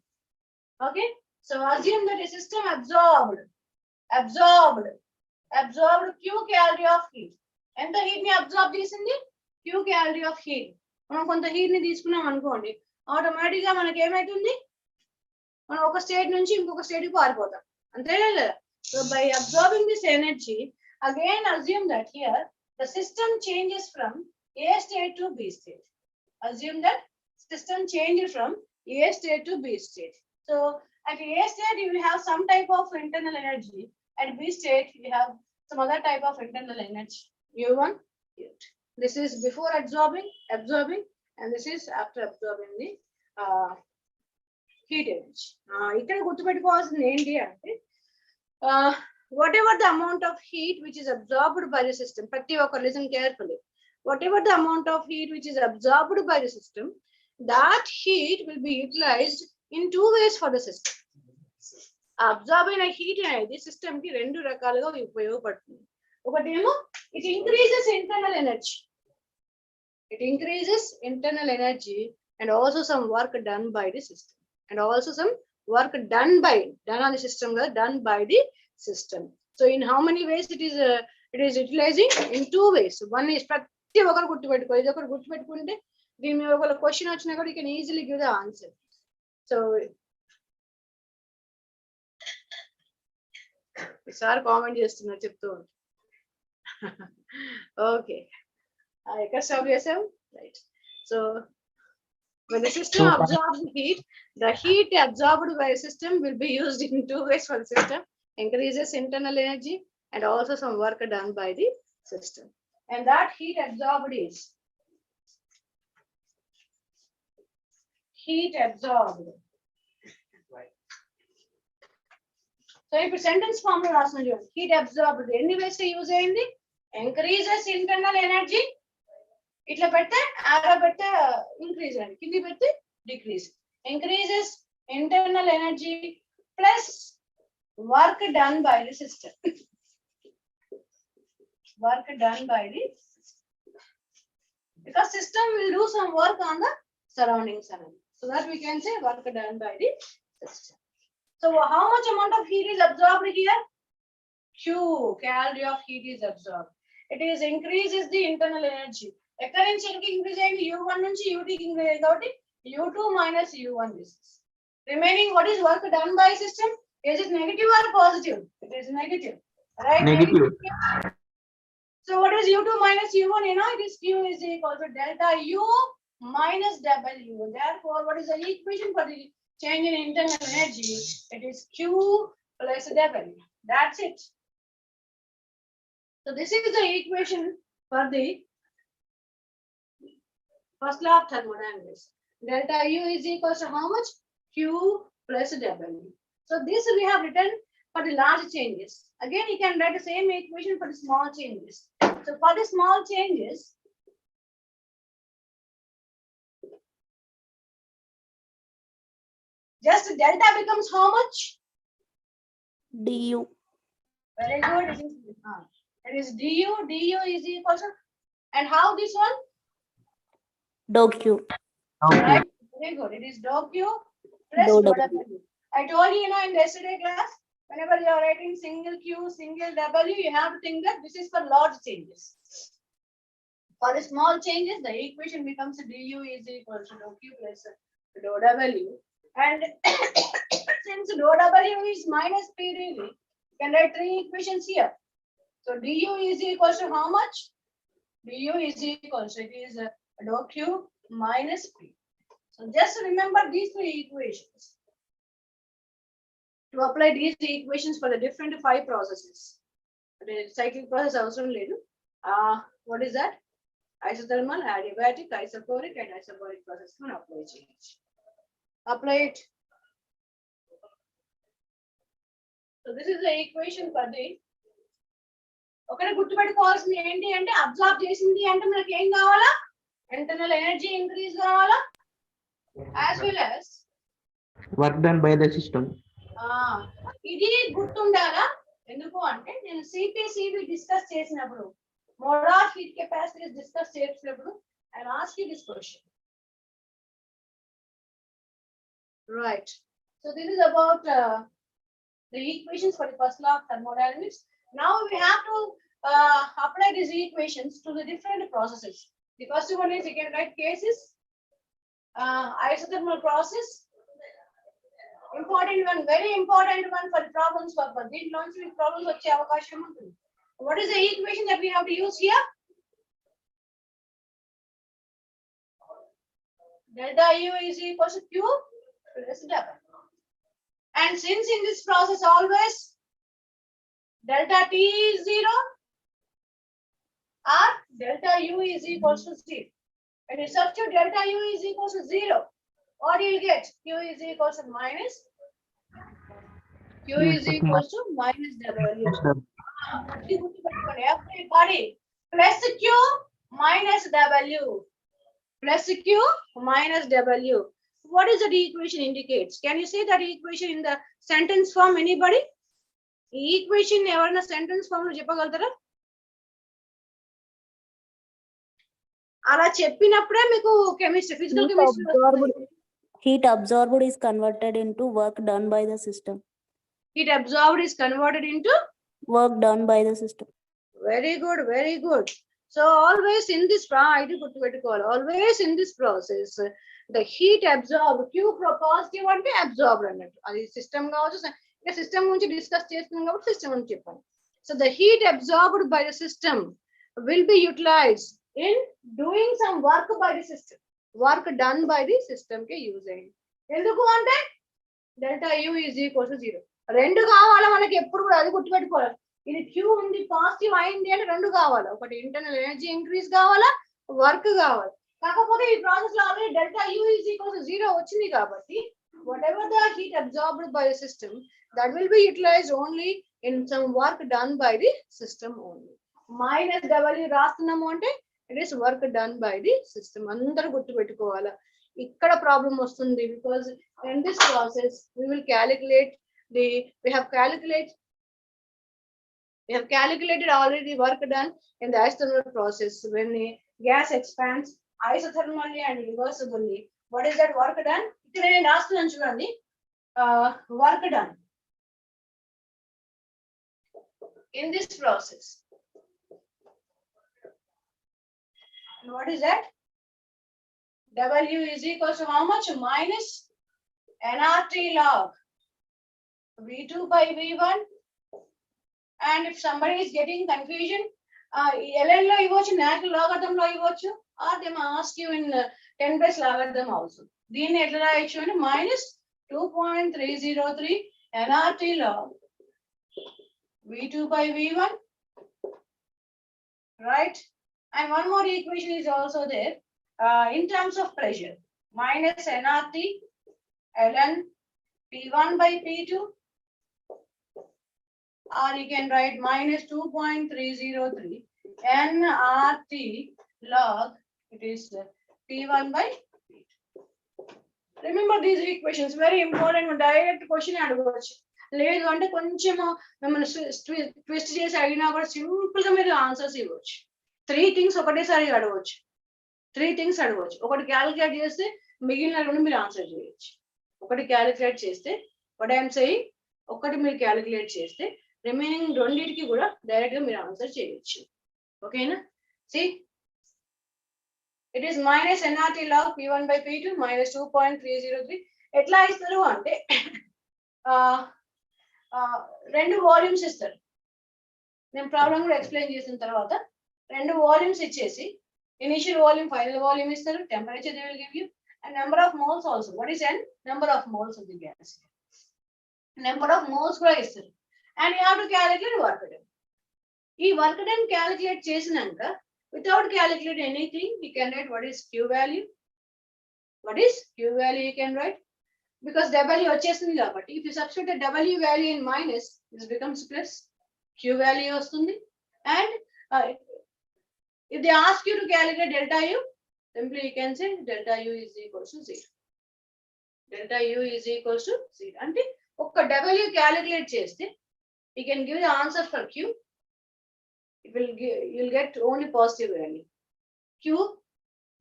Okay. So assume that a system absorbed Q calorie of heat. ఎంత heat ని absorb చేసింది? Q calorie of heat. మనం కొంత heat ని తీసుకున్నాం అనుకోండి, automatic గా మనకి ఏమైతుంది? మనం ఒక స్టేట్ నుంచి ఇంకొక స్టేట్ కి పారిపోతాం, అంతేనా లేదా? So by absorbing this energy, again assume that here the system changes from A state to B state. Assume that system changes from A state to B state. So at A state you will have some type of internal energy. At B state you have some other type of internal energy. U1, U2. This is before absorbing, and this is after absorbing the heat energy. ఇక్కడ గుర్తుపెట్టుకోవాల్సింది ఏంటి అంటే, whatever the amount of heat which is absorbed by the system, ప్రతి ఒక్కరు listen carefully. Whatever the amount of heat which is absorbed by the system, that heat will be utilized in two ways for the system. Absorb అయిన heat అనేది system కి రెండు రకాలుగా ఉపయోగపడుతుంది. ఒకటేమో it increases internal energy and also some work done by the system, and also some work done on the system, done by the system. So in how many ways it is utilizing? In two ways. One is ప్రతి ఒక్కరు గుర్తుపెట్టుకో, ఇది ఒకరు గుర్తుపెట్టుకుంటే దీని మీద ఒక question వచ్చినా కూడా you can easily give the answer. So sir comment చేస్తున్నారు చెప్తూ ఉంటారు. ఓకే, ఎక్కడ స్టాప్ చేసాం? Right. So when the system absorbs the heat absorbed by the system will be used in two ways for the system: increases internal energy and also some work done by the system. And that heat absorbed is heat absorbed. So ఇప్పుడు sentence form లో రాసిన చూడండి, heat absorbed ఎన్ని వేస్ use అయింది? Increases internal energy, ఇట్లా పెడితే ఆరో పెడితే ఇంక్రీజ్ అండి, కింది పెడితే decrease. Increases internal energy plus work done by the system. Work done by the system, because system will do some work on the surroundings, so that we can say work done by the system. So how much amount of heat is absorbed here? Q calorie of heat is absorbed. It is increases the internal energy. ఎక్కడి నుంచి increase అయింది? U1 నుంచి U2 కి increase అయింది కాబట్టి U2 minus U1 this is remaining. What is work done by system? Is it negative or positive? It is negative, right? Negative. So what is U2 minus U1? You know, it is Q is equal to delta U minus W. Therefore, what is the equation for the change in internal energy? It is Q plus W. That's it. So this is the equation for the first law of thermodynamics. Delta U is equal to how much? Q plus W. So this we have written for the large changes. Again, you can write the same equation for the small changes. So for the small changes, just delta becomes how much? du. Very good. It is du. Du is equal to, and how this one? Dou q. Right. Very good. It is dou q plus Dou dou W. w. I told you, in yesterday class, whenever you are writing single q, single w, you have to think that this is for large changes. For the small changes, the equation becomes du is equal to dou q plus dou w. And since dou w is minus p dv, you can write three equations here. So du is equal to how much? Du is equal to, it is dou q minus p. So just remember these three equations to apply these equations for the different 5 processes. The cyclic process also lead. What is that? Isothermal, adiabatic, isobaric, and isobaric process can apply change. Apply it. So this is the equation for the ఒకటి గుర్తుపెట్టుకోవాల్సింది ఏంటి అంటే absorb చేసింది అంటే మనకి ఏం కావాలా, internal energy increase కావాలా, as well as work done by the system. ఇది గుర్తుండాలా. ఎందుకు అంటే నేను సిపిసిబి డిస్కస్ చేసినప్పుడు, మోలార్ హీట్ కెపాసిటీ డిస్కస్ చేసినప్పుడు I ask you this question. Right. So this is about the equations for the first law of thermodynamics. Now we have to apply these equations to the different processes. The first one is you can write cases, isothermal process. Important one, very important one for the problems purpose. These launching problems వచ్చే అవకాశం ఉంటుంది. What is the equation that we have to use here? Delta U is equal to Q plus W. And since in this process always delta T is 0 or delta U is equal to 0. When you substitute delta U is equal to 0, what you will get? Q is equal to minus. Q is equal to minus W. Everybody, plus Q minus W. Plus Q minus W. What is that equation indicates? Can you say that equation in the sentence form? Anybody? Equation ever in a sentence form lo cheppagaldara? Ala cheppinappude meeku chemistry, physical chemistry. Heat absorbed is converted into work done by the system. Heat absorbed is converted into Work done by the system. very good, very good. So always in this always in this process, the heat absorbed, Q positive ante absorbed annattu adi system kaavachu, ఇంకా system గురించి discuss చేస్తున్నాం కాబట్టి system అని చెప్పాను. So the heat absorbed by the system will be utilized in doing some work by the system. Work done by the system K use అయ్యింది. ఎందుకు అంటే delta U is equal to 0. రెండు కావాలా మనకి ఎప్పుడు కూడా, అది గుర్తుపెట్టుకోవాలి. ఇది Q ఉంది పాజిటివ్ అయింది అంటే రెండు కావాలి, ఒకటి ఇంటర్నల్ ఎనర్జీ ఇంక్రీజ్ కావాలా, వర్క్ కావాలి. కాకపోతే ఈ ప్రాసెస్ లో already delta U is equal to 0 వచ్చింది కాబట్టి whatever the heat absorbed by the system, that will be utilized only in some work done by the system only. Minus W రాస్తున్నాము అంటే it is work done by the system. అందరూ గుర్తుపెట్టుకోవాలా. ఇక్కడ problem వస్తుంది because in this process we will calculate we have calculated already the work done in the isothermal process. When the gas expands isothermally and reversibly, what is that work done? ఇక్కడ నేను రాస్తున్నాను చూడండి, work done in this process. And what is that? W is equal to how much? Minus nRT log V2 by V1. And if somebody is getting confusion, LN lo ivochu, natural logarithm lo ivochu, or they may ask you in 10 base logarithm also. Deenni etla rayachu ante minus 2.303 nRT log V2 by V1, right? And one more equation is also there in terms of pressure, minus nRT ln P1 by P2, or you can write minus 2.303 nRT log, it is P1 by P2. Remember these equations, very important. Direct question అడగవచ్చు, లేదు అంటే కొంచెం మిమ్మల్ని twist చేసి అడిగినా కూడా simple గా మీరు ఆన్సర్స్ ఇవ్వచ్చు. 3 things ఒకటేసారి అడగవచ్చు, 3 things అడగవచ్చు. ఒకటి క్యాలిక్యులేట్ చేస్తే మిగిలిన రెండు మీరు ఆన్సర్ చేయొచ్చు. ఒకటి క్యాలిక్యులేట్ చేస్తే, వాట్ ఐఎమ్ సేయింగ్, ఒకటి మీరు క్యాలిక్యులేట్ చేస్తే రిమైనింగ్ రెండింటికి కూడా డైరెక్ట్ గా మీరు ఆన్సర్ చేయొచ్చు. ఓకేనా? See it is minus nRT log P1 by P2 minus 2.303. ఎట్లా ఇస్తారు అంటే రెండు వాల్యూమ్స్ ఇస్తారు. నేను ప్రాబ్లం కూడా ఎక్స్ప్లెయిన్ చేసిన తర్వాత రెండు వాల్యూమ్స్ ఇచ్చేసి ఇనిషియల్ వాల్యూమ్, ఫైనల్ వాల్యూమ్ ఇస్తారు, temperature they will give you, and number of moles also. What is n? Number of moles of the gas, number of moles కూడా ఇస్తారు. And you have to calculate work done. ఈ work done calculate చేసినాక without calculate anything, you can write what is Q value. What is Q value you can write, because W వచ్చేసింది కాబట్టి if you substitute the W value in minus, this becomes plus, Q value వస్తుంది. And if they ask you to calculate delta U, simply you can say delta U is equals to 0. Delta U is equals to 0. అంటే ఒక్క W calculate చేస్తే you can give the answer for Q. It will give, you'll get only positive value. Q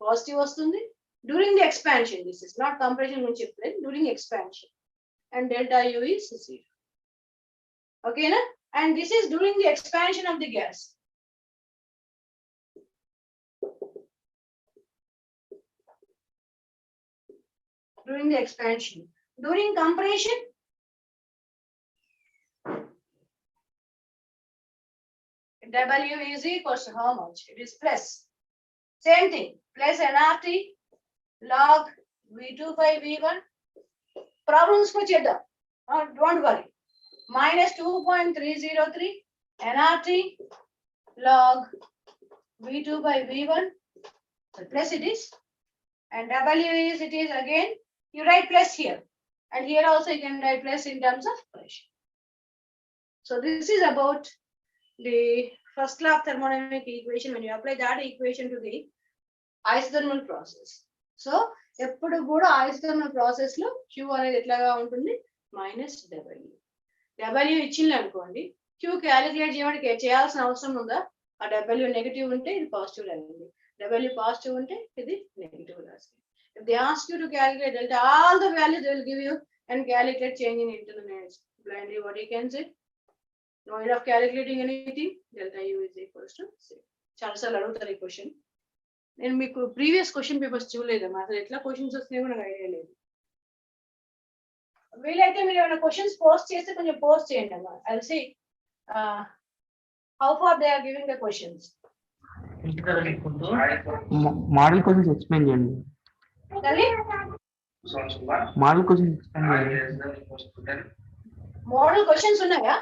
positive వస్తుంది during the expansion. This is not compression గురించి చెప్పలేదు, during expansion. And delta U is 0. Okay, na? And this is during the expansion of the gas. During the expansion. During compression, W is equals to how much? It is plus. Same thing, plus nRT log V2 by V1. Problems ko cheddar. Don't worry. Minus 2.303 nRT log V2 by V1. So plus it is. And W is, it is again, you write plus here. And here also you can write plus in terms of pressure. So this is about the first law of thermodynamic equation when you apply that equation to the isothermal process. So, ఎప్పుడు కూడా isothermal process లో Q అనేది ఎట్లాగా ఉంటుంది minus W. W ఇచ్చింది అనుకోండి, Q calculate చేయడానికి చేయాల్సిన అవసరం ఉందా? ఆ W నెగిటివ్ ఉంటే ఇది పాజిటివ్ రాయండి, W పాజిటివ్ ఉంటే ఇది నెగిటివ్ రాయండి. If they ask you to calculate delta, all the values they will give you and calculate change in internal energy. Blindly what you can say? No need of calculating anything. Delta U is equals to 0. చాలా సార్లు అడుగుతారు ఈ question. నేను మీకు previous question papers చూడలేదమ్మా, అసలు ఎట్లా questions వస్తున్నాయో నాకు ఐడియా లేదు. వీలైతే మీరు ఏమైనా క్వశ్చన్స్ పోస్ట్ చేస్తే కొంచెం పోస్ట్ చేయండి అమ్మా. I will see how far they are giving the questions. Model questions explain చేయండి. మోడల్ క్వశ్చన్స్ ఎక్స్ప్లెయిన్ చేయండి. మోడల్ క్వశ్చన్స్ ఉన్నాయా?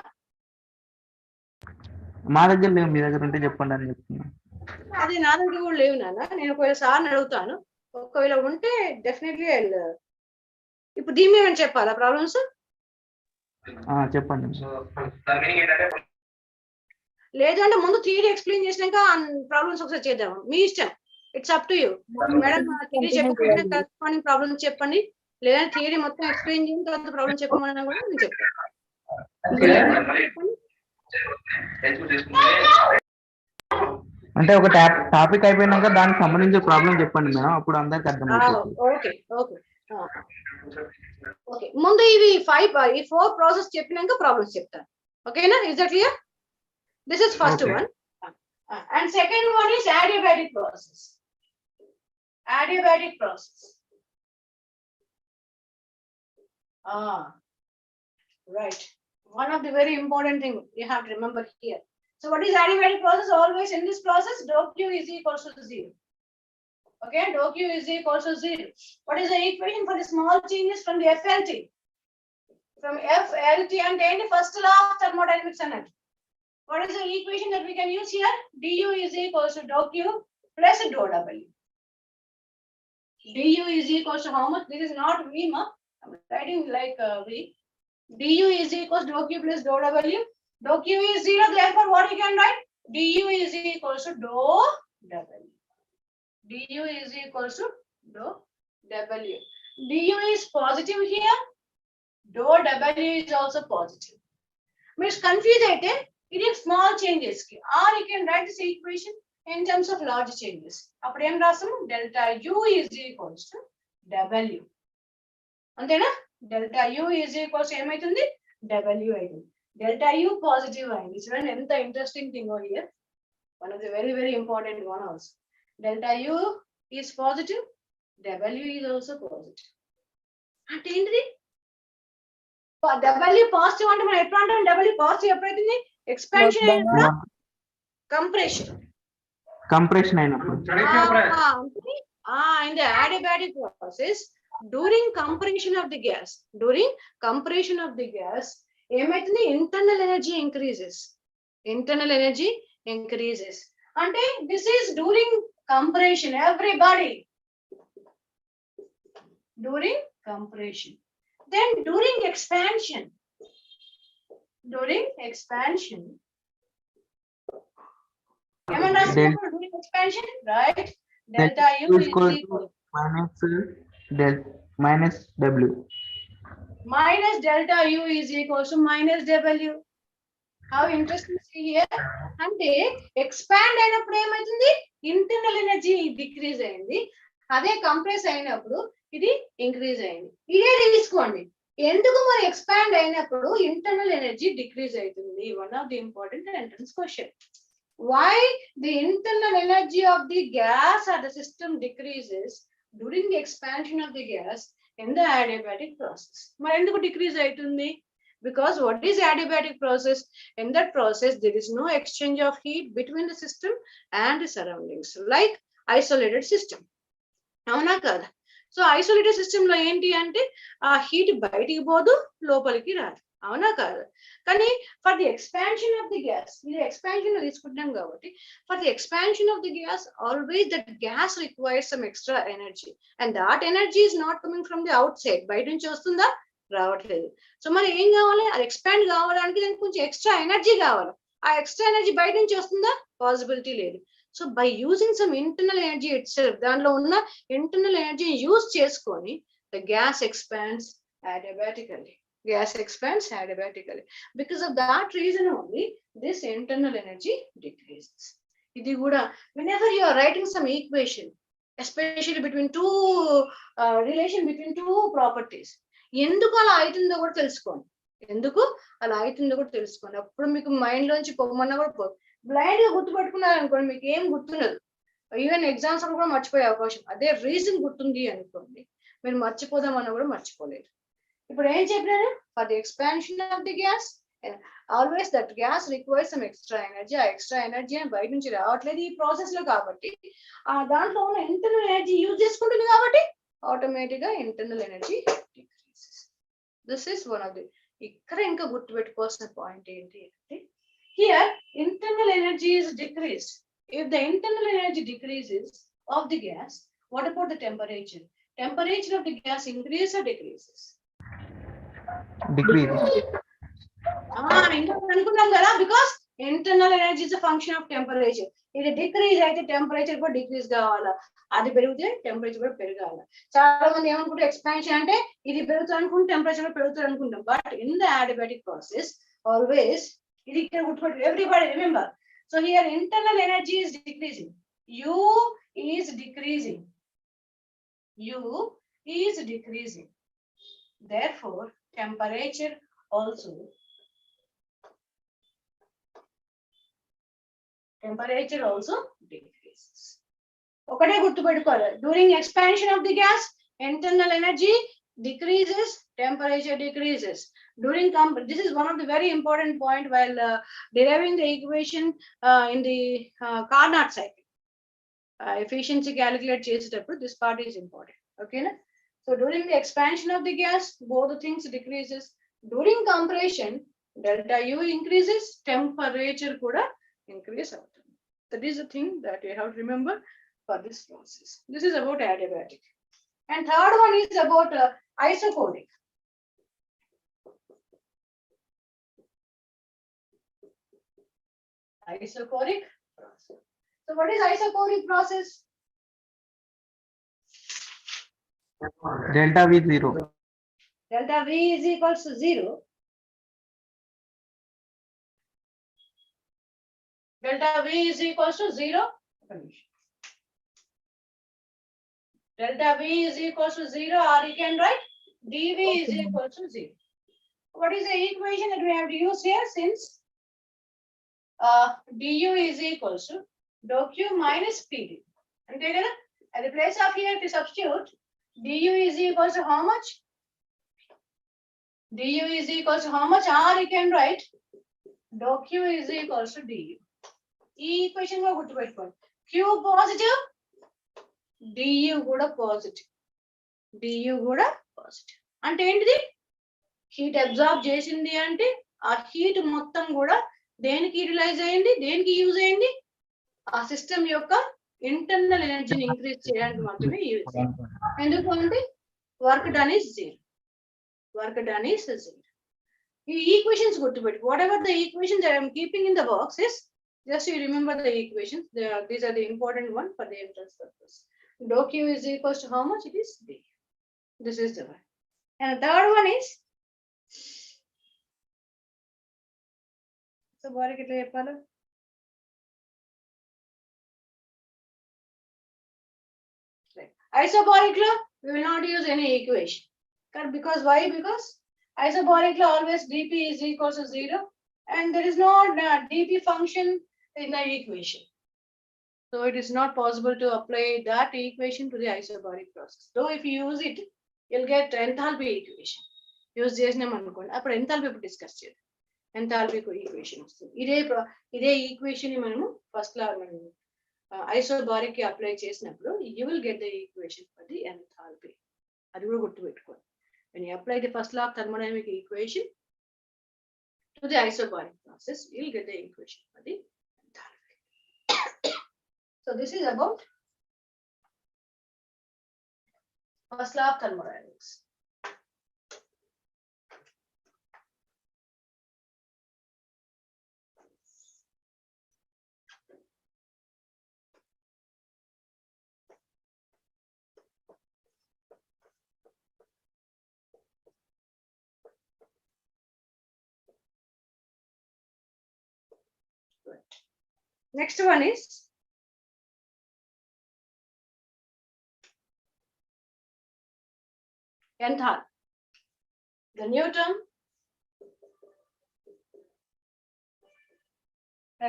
మా దగ్గర లేవు, మీ దగ్గర ఉంటే చెప్పండి అని చెప్తున్నా. అది నా దగ్గర కూడా లేవు నాన్న, నేను ఒకవేళ సార్ని అడుగుతాను, ఒకవేళ ఉంటే డెఫినెట్లీ. ఇప్పుడు దీని మీద చెప్పాలా ప్రాబ్లమ్స్? చెప్పండి. లేదు అంటే ముందు థియరీ ఎక్స్ప్లెయిన్ చేసినాక ప్రాబ్లమ్స్ ఒకసారి చేద్దాం, మీ ఇష్టం. It's up to you. Madam theory చెప్పకుండా కరెస్పాండింగ్ ప్రాబ్లమ్స్ చెప్పండి, లేదంటే థియరీ మొత్తం ఎక్స్ప్లెయిన్ చేసిన తర్వాత ప్రాబ్లమ్ చెప్పమన్నా కూడా నేను చెప్తాను. అంటే ఒక టాపిక్ అయిపోయినాక దానికి సంబంధించిన ప్రాబ్లం చెప్పండి మేడం, అప్పుడు అందరికి అర్థమవుతుంది. Okay okay okay. ముందు ఇవి 4 ప్రాసెస్ చెప్పినాక ప్రాబ్లమ్స్ చెప్తాను. ఓకేనా? Is that clear? This is first one. And second one is adiabatic process. Adiabatic process. Right. One of the very important thing you have to remember here. So what is adiabatic process? Always in this process, dou Q is equals to 0. Okay, dou Q is equals to 0. What is the equation for the small changes from the FLT? From FLT and the first law of thermodynamics and what is the equation that we can use here? Du is equals to dou Q plus dou W. Du is equals to how much? This is not V, ma. I'm writing like V. Du is equals to dou Q plus dou W. Dou Q is 0, therefore what you can write? Du is equals to dou W. Du is equals to dou W. Du is positive here. Dou W is also positive. Means confused అయితే it is small changes ki, or you can write this equation in terms of large changes. అప్పుడు ఏం రాస్తాము? delta U is equals to W. అంతేనా? delta U is equals to ఏమైతుంది? W అవుతుంది. delta U positive అయింది. చూడండి ఎంత interesting thing here. One of the very very important one also. Delta U is positive, W is also positive. అంటే ఏంటిది? W positive అంటే మనం ఎట్లా అంటాం? W పాజిటివ్ ఎప్పుడైతుంది? ఎక్స్పాన్షన్ అయినప్పుడు, కంప్రెషన్ అయినప్పుడు. In the adiabatic process, during compression of the gas, ఏమైతుంది? internal energy increases. అంటే this is during compression, everybody. During compression. Then during expansion, ఏమన్నా రాసినప్పుడు during expansion, right? Delta U is equal minus W. minus delta U is equal to minus W. How interesting see here. అంటే expand అయినప్పుడు ఏమవుతుంది, internal energy decrease అయింది. అదే compress అయినప్పుడు ఇది increase అయింది. ఇదే తీసుకోండి, ఎందుకు మరి ఎక్స్పాండ్ అయినప్పుడు ఇంటర్నల్ ఎనర్జీ డిక్రీజ్ అవుతుంది? One of the important entrance question. Why the internal energy of the gas or the system decreases during the expansion of the gas in the adiabatic process? మరి ఎందుకు decrease అవుతుంది? Because what is adiabatic process? In that process, there is no exchange of heat between the system and the surroundings, like isolated system. అవునా కదా? So isolated system లో ఏంటి అంటే ఆ heat బయటికి పోదు, లోపలికి రాదు. అవునా కాదు? కానీ for the expansion of the gas, ఇది ఎక్స్పాన్షన్ లో తీసుకుంటాం కాబట్టి, for the expansion of the gas always that gas requires some extra energy, and that energy is not coming from the out side. బయట నుంచి వస్తుందా? రావట్లేదు. సో మరి ఏం కావాలి? అది ఎక్స్పాండ్ కావడానికి దానికి కొంచెం ఎక్స్ట్రా ఎనర్జీ కావాలి. ఆ ఎక్స్ట్రా ఎనర్జీ బయట నుంచి వస్తుందా? పాసిబిలిటీ లేదు. So by using some internal energy it self, దాంట్లో ఉన్న ఇంటర్నల్ ఎనర్జీ యూజ్ చేసుకొని the gas expands adiabatically. Gas expands adiabatically. Because of that reason only, this internal energy decreases. Idi kuda, whenever you are writing some equation, especially between two relation between two properties, ఎందుకు అలా అవుతుందో కూడా తెలుసుకోండి. ఎందుకు అలా అవుతుందో కూడా తెలుసుకోండి. అప్పుడు మీకు మైండ్ లోంచి పొమ్మన్నా కూడా పోదు. బ్లైండ్ గా గుర్తుపెట్టుకున్నారు అనుకోండి, మీకు ఏం గుర్తుండదు. ఈవెన్ ఎగ్జామ్స్ కూడా మర్చిపోయే అవకాశం. అదే రీజన్ గుర్తుంది అనుకోండి, మీరు మర్చిపోదామన్నా కూడా మర్చిపోలేరు. ఇప్పుడు ఏం చెప్పారు? For the expansion of the gas always that gas requires some extra energy. ఆ ఎక్స్ట్రా ఎనర్జీ బయట నుంచి రావట్లేదు ఈ ప్రాసెస్ లో కాబట్టి, ఆ దాంట్లో ఉన్న ఇంటర్నల్ ఎనర్జీ యూజ్ చేసుకుంటుంది కాబట్టి ఆటోమేటిక్ గా internal energy decreases. This is one of the. ఇక్కడ ఇంకా గుర్తుపెట్టుకోవాల్సిన పాయింట్ ఏంటి అంటే, here internal energy is decreased. If the internal energy decreases of the gas, what about the temperature? Temperature of the gas increases or decreases? Decrease. అనుకున్నాం కదా, because internal energy is a function of temperature. ఇది decrease అయితే temperature కూడా decrease కావాలా, అది పెరిగితే temperature కూడా పెరగాల. చాలా మంది ఏమనుకుంటే ఎక్స్పాన్షన్ అంటే ఇది పెరుగుతుంది అనుకుంటే టెంపరేచర్ కూడా పెరుగుతుంది అనుకుంటాం. But in the adiabatic process always, ఇది ఇక్కడ గుర్తుపెట్టు, everybody remember. So here internal energy is decreasing. U is decreasing. U is decreasing. Therefore, temperature also decreases. ఒకటే గుర్తుపెట్టుకోవాలి, during expansion of the gas internal energy decreases, temperature decreases. During this is one of the very important point while deriving the equation in the Carnot cycle. Efficiency calculate చేసేటప్పుడు this part is important. Okay na? So during the expansion of the gas, both the things decreases. During compression, delta U increases, temperature kuda increase avutundi. That is the thing that you have to remember for this process. This is about adiabatic. And third one is about isochloric. Isochloric process. So what is isochloric process? Delta V 0. Delta V is equals to 0. Delta V is equals to 0. Delta V is equals to 0, or you can write dV is equal to 0. What is the equation that we have to use here? Since du is equals to dou Q minus PD. Okay, at the place of here to substitute, du is equals to how much? Du is equals to how much? Or you can write dou Q is equals to du. ఈ equation లో గుర్తుపెట్టుకోండి, Q positive, du కూడా positive. du కూడా positive అంటే ఏంటిది? Heat absorb చేసింది అంటే ఆ హీట్ మొత్తం కూడా దేనికి యూటిలైజ్ అయ్యింది, దేనికి యూజ్ అయ్యింది? ఆ సిస్టమ్ యొక్క ఇంటర్నల్ ఎనర్జీని ఇంక్రీజ్ చేయడానికి మాత్రమే యూజ్ అయ్యింది. ఎందుకు అంటే work done is 0. Work done is 0. ఈ ఈక్వేషన్స్ గుర్తుపెట్టు. Whatever the equations I am keeping in the box is Just you remember the equations. These are the important one for the entrance purpose. Dou Q is equals to how much? It is D. This is the one. And the third one is, so what is it? Isobaric law, we will not use any equation. Because why? Because isobaric law always dP is equals to 0 and there is no dP function in the equation. So it is not possible to apply that equation to the isobaric process. Though if you use it, you'll get enthalpy equation. Use చేసినాం అనుకోండి అప్పుడు enthalpy ఇప్పుడు discuss చేద్దాం enthalpy equation వస్తుంది ఇదే equation ని మనము first లా మనము ఐసోబారిక్ కి అప్లై చేసినప్పుడు you will get the equation for the enthalpy. అది కూడా గుర్తుపెట్టుకోండి. When you apply the first law of thermodynamic equation to the isobaric process, you will get the equation for the enthalpy. So this is about first law of thermodynamics. Next one is enthalpy. The new term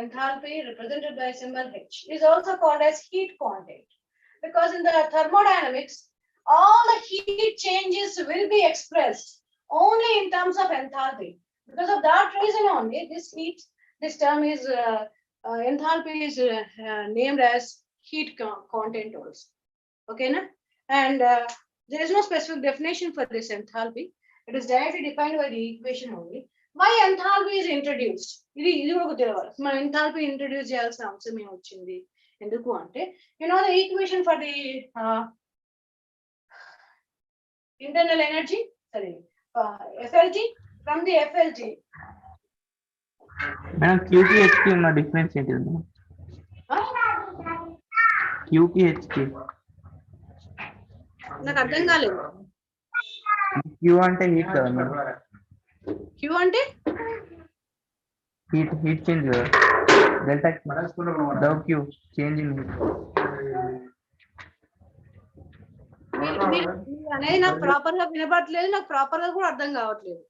enthalpy represented by symbol H is also called as heat content, because in the thermodynamics all the heat changes will be expressed only in terms of enthalpy. Because of that reason only this term is enthalpy is named as heat content also. Okay, na? And there is no specific definition for this enthalpy. It is directly defined by the equation only. Why enthalpy is introduced? ఇది కూడా తెలియాలి. మనం enthalpy introduce చేయాల్సిన అవసరం ఏమొచ్చింది? ఎందుకు అంటే you know the equation for the internal energy, sorry, FLT, from the FLT. Madam Q కి H కి ఉన్న డిఫరెన్స్ ఏంటిది? Q కి H కి నాకు అర్థం కాలేదు. Q అంటే హీట్ కదా మేడం? Q అంటే హీట్ చేంజ్ కదా, డెల్టా డౌ Q చేంజ్ ఇన్ హీట్. అనేది నాకు ప్రాపర్ గా వినపడట్లేదు, నాకు ప్రాపర్ గా కూడా అర్థం కావట్లేదు.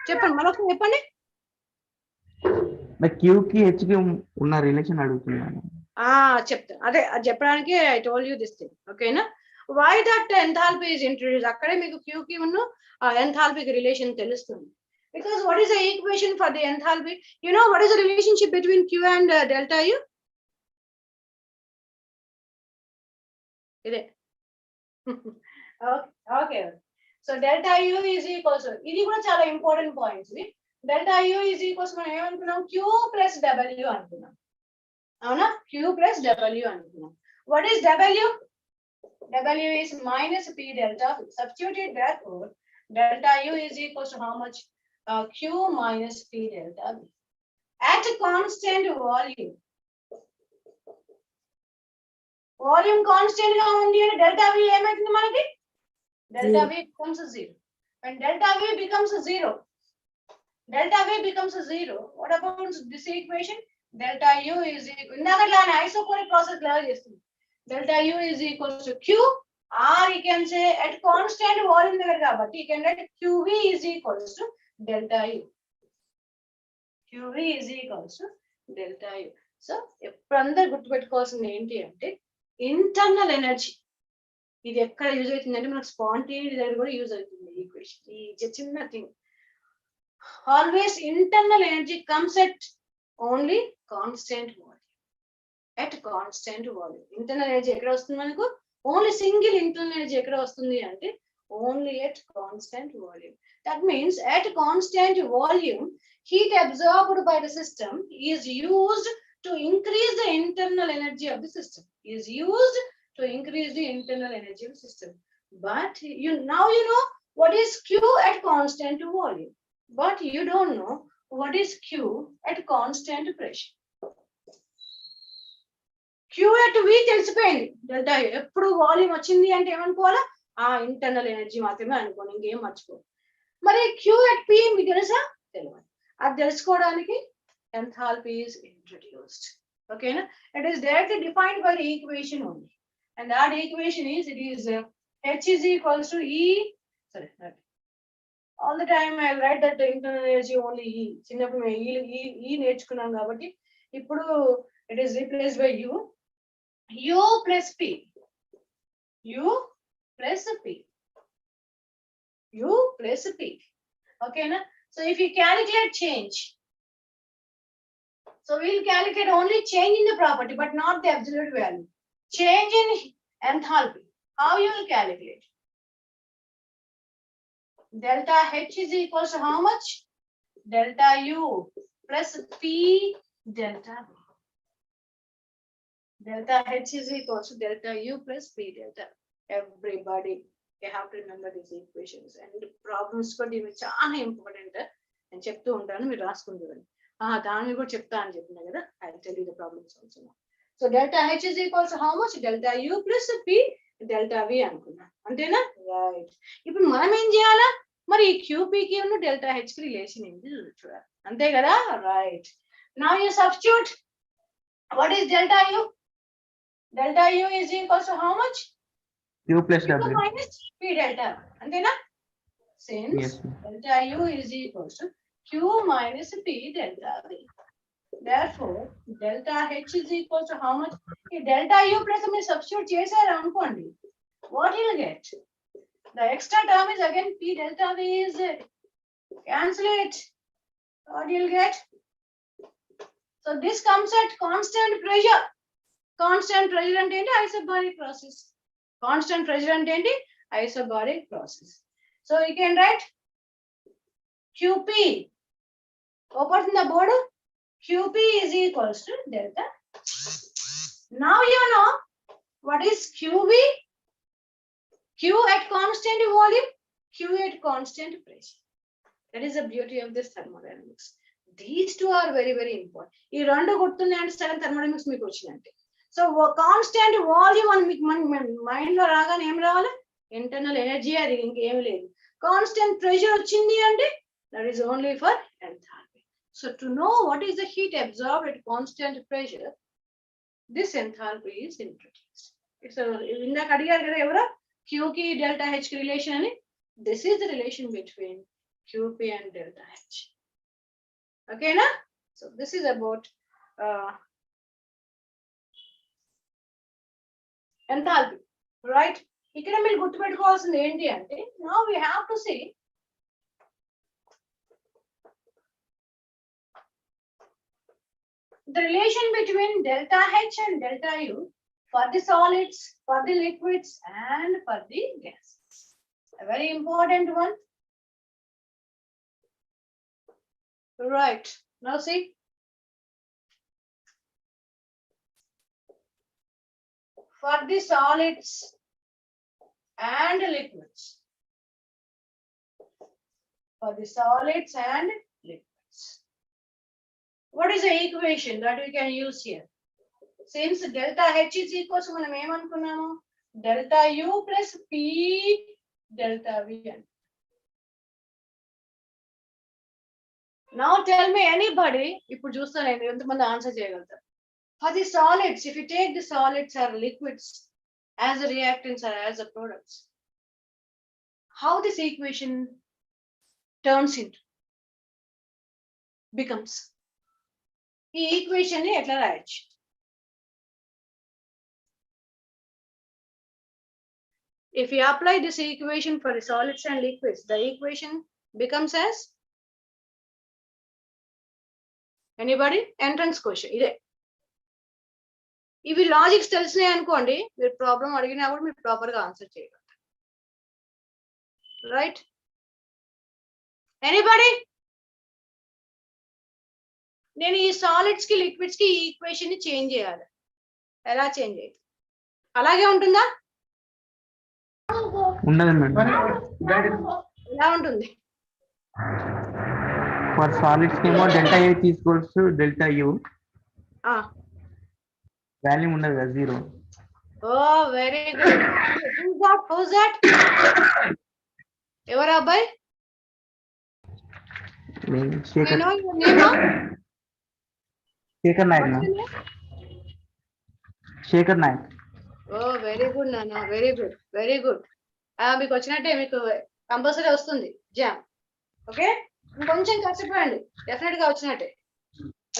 చెప్పండి మరొక చెప్పండి. Q కి H కి ఉన్న రిలేషన్ అడుగుతున్నాను. చెప్తా, అదే అది చెప్పడానికి I told you this thing. ఓకేనా? Why that enthalpy is introduce, అక్కడే మీకు Q కి ఉన్న ఎంథాల్పీకి రిలేషన్ తెలుస్తుంది. Because what is the equation for the enthalpy? You know what is the relationship between Q and delta U? Okay. So delta U is equals to, ఇది కూడా చాలా important points. delta U is equals మనం ఏమనుకున్నాం? Q plus W అనుకున్నాం. అవునా? Q plus W అనుకున్నాం. What is W? W is minus P delta. Substitute therefore delta U is equals to how much? Q minus P delta V. At constant volume. Volume constant గా ఉంది అంటే delta V ఏమవుతుంది మనకి? Delta V becomes 0. When delta V becomes 0, what about this equation? Delta U is equal, ఇందాకలా isoporic process లాగా చేస్తుంది. Delta U is equals to Q, or you can say at constant volume దగ్గర కాబట్టి you can write QV is equals to delta U. QV is equals to delta U. So ఎప్పుడు అందరు గుర్తుపెట్టుకోవాల్సింది ఏంటి అంటే internal energy. ఇది ఎక్కడ use అవుతుందంటే మనకు స్పాంటేనిటీ దగ్గర కూడా యూజ్ అవుతుంది ఈక్వేషన్. ఈ చిన్న thing, always internal energy comes at only constant volume. At constant volume internal energy ఎక్కడ వస్తుంది మనకు? ఓన్లీ సింగిల్ ఇంటర్నల్ ఎనర్జీ ఎక్కడ వస్తుంది అంటే only at constant volume. That means at constant volume, heat absorbed by the system is used to increase the internal energy of the system. But now you know what is Q at constant volume, but you don't know what is Q at constant pressure. Q at V తెలిసిపోయింది delta U. ఎప్పుడు volume వచ్చింది అంటే ఏమనుకోవాలా, ఆ internal energy మాత్రమే అనుకోండి, ఇంకేం మర్చిపో. మరి Q at P మీకు తెలుసా, తెలియదు. అది తెలుసుకోవడానికి ఎంథాల్పీ is introduced. ఓకేనా, it is directly defined by the equation only, and that equation is, it is H is equals to E, sorry, all the time I write that the internal energy only E. చిన్నప్పుడు E నేర్చుకున్నాం కాబట్టి ఇప్పుడు it is replaced by U plus P. U plus P. U plus P. Okay, na? So if you calculate change, so we'll calculate only change in the property, but not the absolute value. Change in enthalpy. How you will calculate? Delta H is equals to how much? Delta U plus P delta V. Delta H is equals to delta U plus P delta. Everybody, you have to remember these equations, and the problems కూడా ఇవి చాలా important. నేను చెప్తూ ఉంటాను, మీరు రాసుకుంటారు. దాన్ని కూడా చెప్తా అని చెప్పినా కదా, I will tell you the problems also. So delta H is equals to how much? Delta U plus P delta V అనుకున్నా, అంతేనా? రైట్. ఇప్పుడు మనం ఏం చేయాలా, మరి ఈ QPకి ఉన్న డెల్టా H కి రిలేషన్ ఏంటి చూడాలి, అంతే కదా? Right. Now you substitute. What is delta U? Delta U is equals to how much? Q plus Q W. minus P delta. అంతేనా? Since Yes. delta U is equals to Q minus P delta V. Therefore, delta H is equals to how much? ఈ delta U plus మీరు substitute చేశారు అనుకోండి, what you will get? The extra term is again P delta V is cancel it. What you will get? So this comes at constant pressure. Constant pressure అంటే ఏంటి? Isobaric process. Constant pressure అంటే ఏంటి? Isobaric process. So you can write QP. Open the board. QP is equals to delta. Now you know what is QV? Q at constant volume, Q at constant pressure. That is the beauty of this thermodynamics. These two are very, very important. ఈ రెండు గుర్తున్నాయంటే సరే thermodynamics మీకు వచ్చినట్టే. So constant volume అని మీకు mind లో రాగానే ఏం రావాలి? ఇంటర్నల్ ఎనర్జీ, అది ఇంకేం లేదు. కాన్స్టెంట్ ప్రెషర్ వచ్చింది అంటే that is only for enthalpy. So to know what is the heat absorbed at constant pressure, this enthalpy is introduced. So ఇందాక అడిగారు కదా ఎవరో క్యూకి డెల్టా హెచ్ కి రిలేషన్ అని. This is the relation between Qp and delta H. ఓకేనా? So this is about enthalpy, right? ఇక్కడ మీరు గుర్తుపెట్టుకోవాల్సింది ఏంటి అంటే, now we have to see the relation between delta H and delta U for the solids, for the liquids, and for the gases. A very important one. Right. Now see. For the solids and liquids. For the solids and liquids. What is the equation that we can use here? Since delta H is equals to మనం ఏమనుకున్నాము? Delta U plus P delta V. Now tell me anybody, ఇప్పుడు చూస్తాను నేను ఎంతమంది answer చేయగలుగుతారు. For the solids, if you take the solids or liquids as the reactants or as the products, how this equation turns into, becomes? ఈ equation ని ఎట్లా రాయొచ్చు? If you apply this equation for the solids and liquids, the equation becomes as, anybody? Entrance question. ఇదే. ఇవి logics తెలిసినాయి అనుకోండి, మీరు problem అడిగినా కూడా మీరు ప్రాపర్ గా ఆన్సర్ చేయగలరు. రైట్? ఎనీబడి? నేను ఈ సాలిడ్స్ కి లిక్విడ్స్ కి ఈ ఈక్వేషన్ ని చేంజ్ చేయాలి. ఎలా చేంజ్ చేయాలి? అలాగే ఉంటుందా? ఉండదు మేడం. ఎలా ఉంటుంది? ఫర్ సాలిడ్స్ ఏమో delta H equals to delta U. Volume ఉండదు కదా, 0. Oh, very good. Who's that? ఎవరు అబ్బాయి? Shekhar You know your name? Shekhar Nayak What's ma'am. your name? Shekhar Nayak. Oh, very good, Nana. Very good. Very good. మీకు వచ్చినట్టే, మీకు కంపల్సరీ వస్తుంది jam. Okay, ఇంకొంచెం కష్టపడండి, డెఫినెట్ గా వచ్చినట్టే.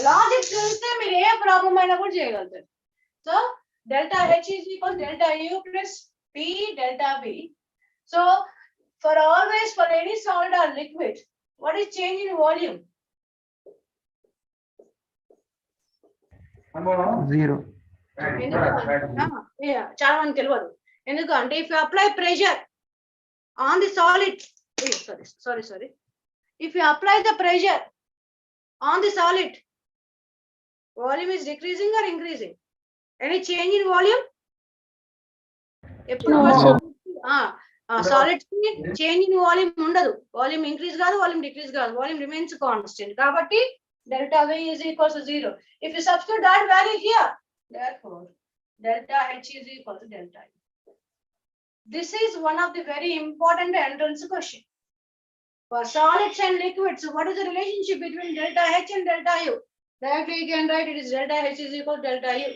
లాజిక్ తెలిస్తే మీరు ఏ ప్రాబ్లం అయినా కూడా చేయగలుగుతారు. So delta H is equal to delta U plus P delta V. So for always, for any solid or liquid, what is change in volume? 0. చాలా మంది తెలియదు. ఎందుకంటే if you apply pressure on the solid, sorry, if you apply the pressure on the solid, volume is decreasing or increasing? Any change in volume? Solid change in volume ఉండదు. Volume increase కాదు, volume decrease కాదు, volume remains constant. కాబట్టి delta V is equal to 0. If you substitute that value here, therefore delta H is equal to delta U. This is one of the very important entrance question. For solids and liquids, what is the relationship between delta H and delta U? Directly you can write it is delta H is equal to delta U.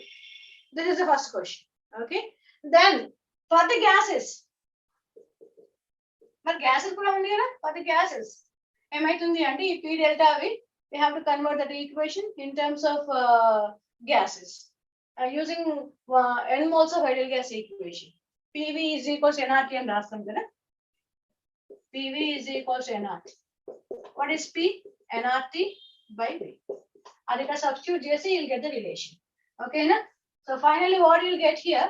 This is the first question. Okay. Then for the gases, కూడా ఉంది కదా, for the gases ఏమైతుంది అంటే ఈ P delta V, we have to convert that equation in terms of gases using n moles of ideal gas equation. PV is equal to nRT అని రాస్తాం కదా. PV is equal to nRT. What is P? nRT by V. అది ఇక్కడ substitute చేసి you'll get the relation. Okay na? So finally what you'll get here,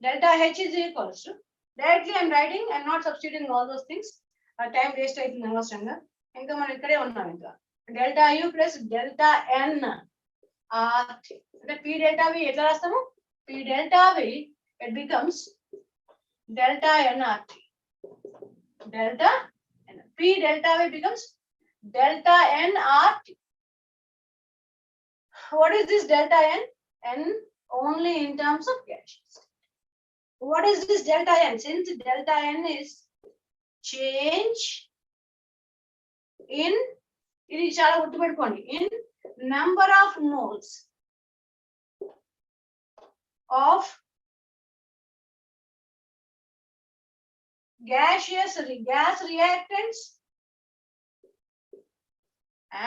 delta H is equal to, directly I'm writing, I'm not substituting all those things. Time waste అవుతుంది అనవసరంగా. ఇంకా మనం ఇక్కడే ఉన్నాం. ఇంకా delta U plus delta N RT. అంటే P delta V ఎట్లా రాస్తాము? P delta V, it becomes delta N RT. Delta N. P delta V becomes delta N RT. What is this delta N? N only in terms of gases. What is this delta N? Since delta N is change in, ఇది చాలా గుర్తుపెట్టుకోండి, in number of moles of gas reactants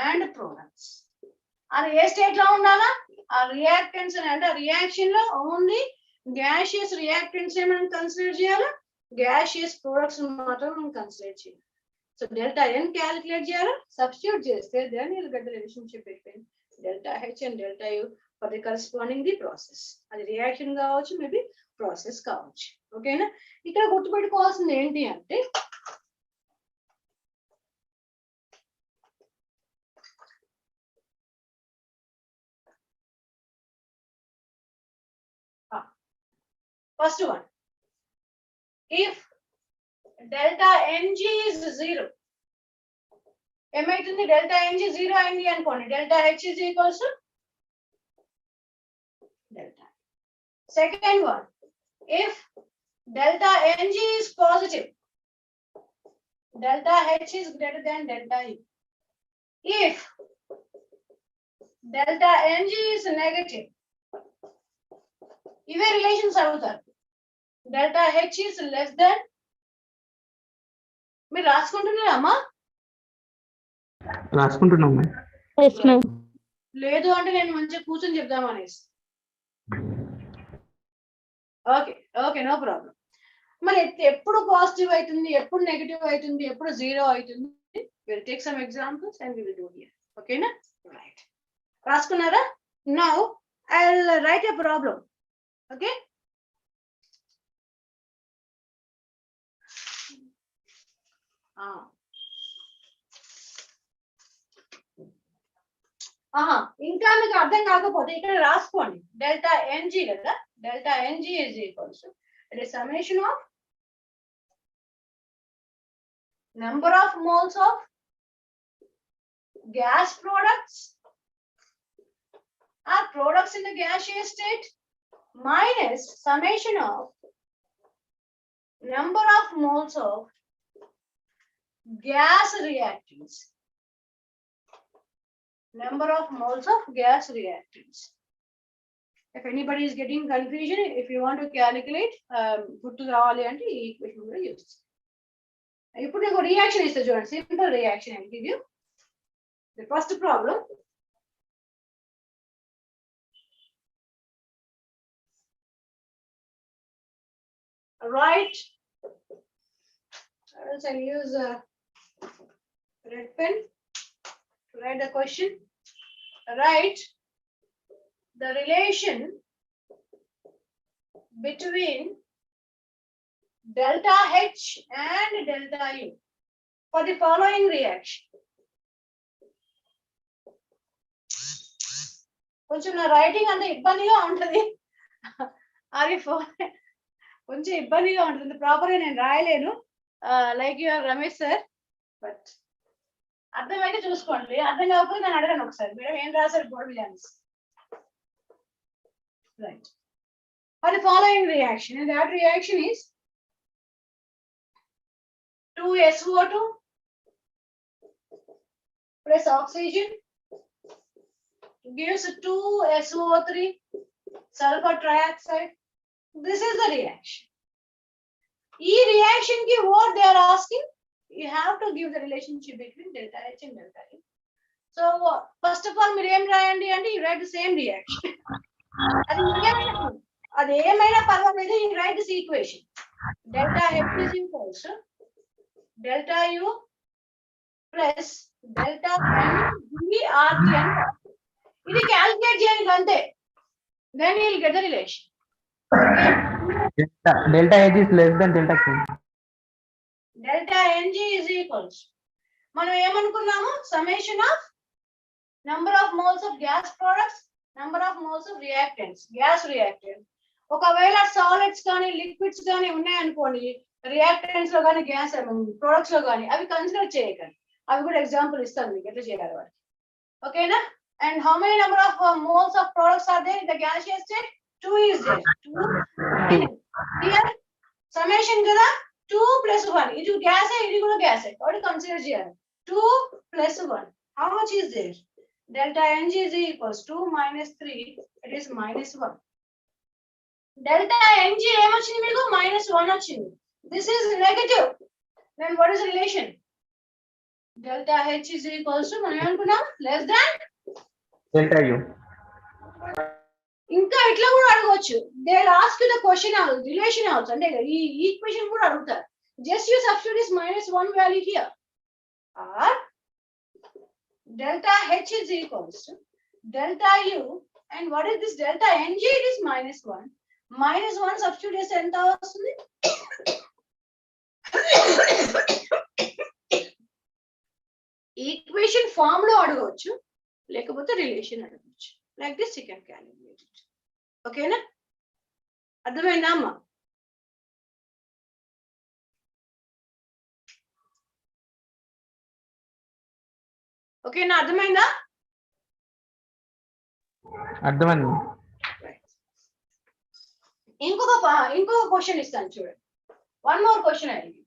and products. అది ఏ state లో ఉండాలా? ఆ reactants అంటే reaction లో only gaseous reactants మనం కన్సిడర్ చేయాలా, గ్యాషియస్ ప్రొడక్ట్స్ మాత్రం మనం కన్సిడర్ చేయాలి. సో డెల్టా ఎన్ క్యాలిక్యులేట్ చేయాలా, సబ్స్టిట్యూట్ చేస్తే then you get the relationship between delta H and delta U for the corresponding the process. అది రియాక్షన్ కావచ్చు, మేబీ ప్రాసెస్ కావచ్చు. ఓకేనా? ఇక్కడ గుర్తుపెట్టుకోవాల్సింది ఏంటి అంటే, first one, if delta Ng is 0, ఏమైతుంది? delta Ng 0 అయింది అనుకోండి, delta H is equals to delta. Second one, if delta Ng is positive, delta H is greater than delta U. If delta Ng is negative, ఇవే relations అడుగుతారు. Delta H is less than, మీరు రాసుకుంటున్నారా అమ్మా? రాసుకుంటున్నాం. లేదు అంటే నేను మంచిగా కూర్చొని చెప్దాం అనేసి. Okay okay, no problem. మరి ఎప్పుడు పాజిటివ్ అవుతుంది, ఎప్పుడు నెగిటివ్ అవుతుంది, ఎప్పుడు 0 అవుతుంది? Will take some examples and we will do here. ఓకేనా? రైట్, రాసుకున్నారా? Now I will write a problem. Okay. ఇంకా మీకు అర్థం కాకపోతే ఇక్కడ రాసుకోండి. డెల్టా ఎన్జీ కదా, delta ng is equals it is summation of number of moles of gas products or products in the gaseous state minus summation of number of moles of gas reactants. Number of moles of gas reactants. If anybody is getting confusion, if you want to calculate, put to the all and equation will use. You put a reaction is the simple reaction. I'll give you the first problem. Right. Else I'll use a red pen to write the question. Write the relation between delta H and delta U for the following reaction. కొంచెం నా writing అంత ఇబ్బందిగా ఉంటుంది. అది కొంచెం ఇబ్బందిగా ఉంటుంది, ప్రాపర్గా నేను రాయలేను like your Ramesh sir. But అర్థమైతే చూసుకోండి, అర్థం కాకపోతే నేను అడగాను ఒకసారి, మేడం ఏం రాశారు బోర్డు మీద. Right. For the following reaction, and that reaction is 2SO2 plus oxygen gives 2SO3 sulfur trioxide. This is the reaction. This reaction ki what they are asking, you have to give the relationship between delta H and delta U. So first of all, మీరు ఏం రాయండి అంటే you write the same reaction. అది ఏమైనా పర్వాలేదు, you write this equation. Delta H is equals to delta U plus delta NVRT. ఇది calculate చేయండి అంతే. Then you will get the relation. Delta H is less than delta Q. Delta Ng is equals. మనం ఏమనుకున్నాము, summation of number of moles of gas products, number of moles of reactants, gas reactant. ఒకవేళ solids కానీ liquids కానీ ఉన్నాయనుకోండి, reactants లో కానీ gas products లో కానీ, అవి కన్సిడర్ చేయకండి. అవి కూడా ఎగ్జాంపుల్ ఇస్తాను మీకు ఎట్లా చేయాలి వాటికి. ఓకేనా? And how many number of moles of products are there in the gaseous state? 2 is there. 2. Here summation kada 2 plus 1. Idu gas hai, idu kuda gas hai. What do you consider here? 2 plus 1. How much is there? Delta Ng is equals 2 minus 3. It is minus 1. Delta Ng em ochindi meeku minus 1 ochindi. This is negative. Then what is the relation? Delta H is equals to మనం ఏమనుకున్నాం, less than Delta U. ఇంకా ఇట్లా కూడా అడగవచ్చు. They will ask you the question also, relation also. అంటే ఈ equation కూడా అడుగుతారు. Just you substitute this -1 value here. Or delta H is equals to delta U, and what is this delta Ng? It is -1. -1 substitute చేస్తే ఎంత వస్తుంది? Equation form లో అడగవచ్చు, లేకపోతే రిలేషన్ అడగవచ్చు. Like this you can calculate it. ఓకేనా? అర్థమైందా అమ్మా? ఓకేనా? అర్థమైందా? అర్థమైంది. ఇంకొక క్వశ్చన్ ఇస్తాను చూడండి. వన్ మోర్ క్వశ్చన్ అడిగి.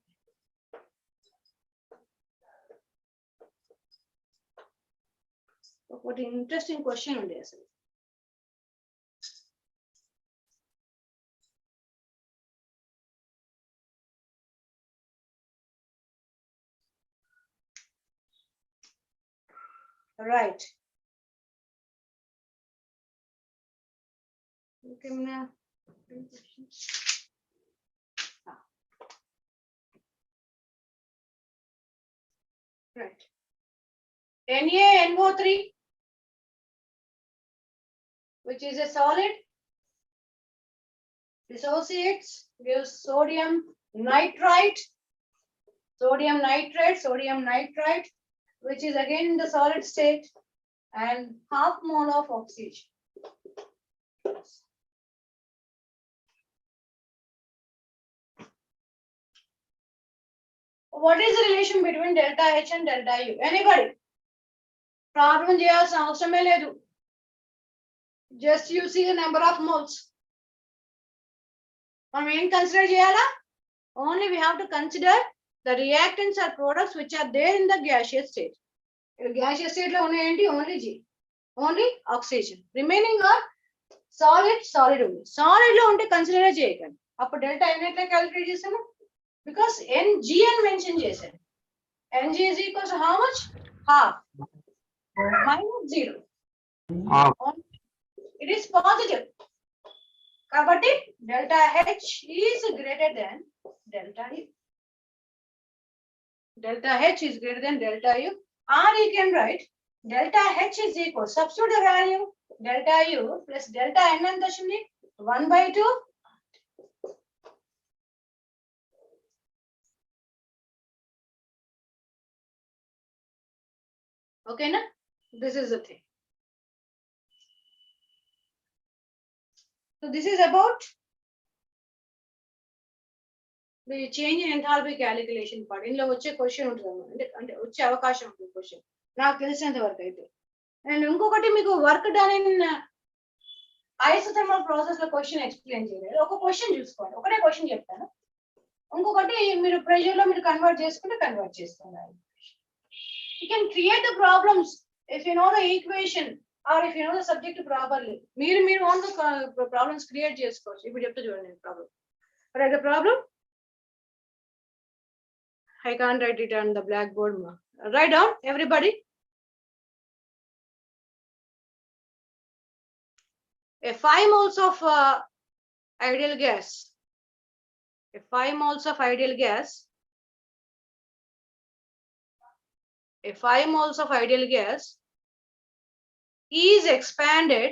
ఒకటి ఇంట్రెస్టింగ్ క్వశ్చన్ ఉంది అసలు. రైట్. ఇంకేమైనా right. NaNO3, which is a solid, dissociates, gives sodium nitrite, which is again in the solid state, and half mole of oxygen. What is the relation between delta H and delta U? Anybody? Problem చేయాల్సిన అవసరమే లేదు. Just you see the number of moles. మనం ఏం consider చేయాలా? Only we have to consider the reactants or products which are there in the gaseous state. Gaseous state lo unnayenti only G, only oxygen. Remaining are solid only. Solid lo unte consider cheyakandi. Appo delta n etle calculate chesamu? Because Ng అని mention చేశాను. Ng is equals to how much? Half minus 0. It is positive. Kabatti delta H is greater than delta U. Delta H is greater than delta U. Or you can write delta H is equal, substitute the value delta U plus delta N and 1/2. Okay, na? This is the thing. So this is about the change in enthalpy calculation part. ఇందులో వచ్చే question ఉంటుంది అంటే వచ్చే అవకాశం ఉంటుంది question నాకు తెలిసినంత వరకు అయితే. అండ్ ఇంకొకటి మీకు work done in isothermal process లో క్వశ్చన్ ఎక్స్ప్లెయిన్ చేయలేదు. ఒక క్వశ్చన్ చూసుకోండి, ఒకటే క్వశ్చన్ చెప్తాను. ఇంకొకటి మీరు ప్రెషర్ లో మీరు కన్వర్ట్ చేసుకోండి. You can create the problems if you know the equation or if you know the subject properly. మీరు own the problems create చేసుకోవచ్చు. ఇప్పుడు చెప్తా చూడండి problem. Write the problem. I can't write it on the blackboard. Write down everybody. A 5 moles of ideal gas. A 5 moles of ideal gas. A 5 moles of ideal gas is expanded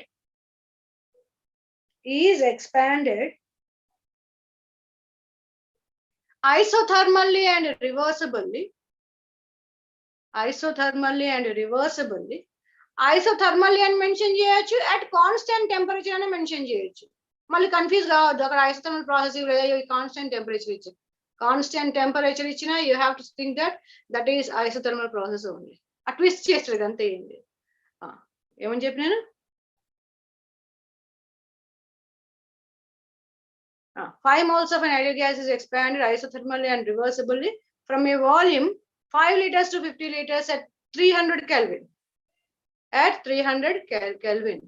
isothermally and reversibly. Isothermally అని mention చేయొచ్చు, at constant temperature అని mention చేయొచ్చు. మళ్ళీ confuse కావద్దు. అక్కడ isothermal process constant temperature ఇచ్చారు. Constant temperature ఇచ్చినా you have to think that is isothermal process only. ఆ ట్విస్ట్ చేస్తారు అంతే. ఏంటి ఏమని చెప్పినాను? 5 moles of an ideal gas is expanded isothermally and reversibly from a volume 5 liters to 50 liters at 300 Kelvin. At 300 Kelvin.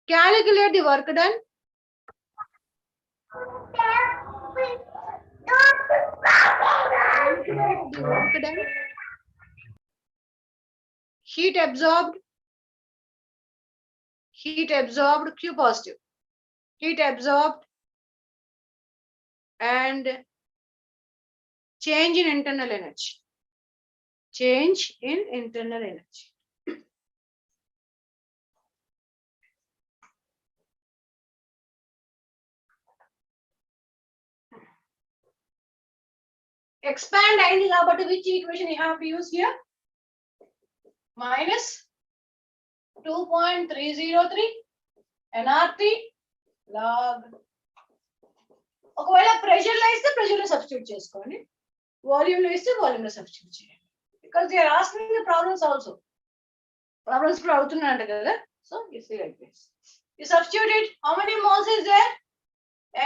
Calculate the work done. Heat absorbed, Q positive. Heat absorbed and change in internal energy. Expand అయింది కాబట్టి which equation you have to use here? Minus 2.303 nRT log. ఒకవేళ pressure లో ఇస్తే pressure లో substitute చేసుకోండి, volume లో ఇస్తే volume లో సబ్స్టిట్యూట్ చేయండి. Because they are asking the problems also. Problems కూడా అవుతున్నాయంట కదా. So you see like this. You substitute it. How many moles is there?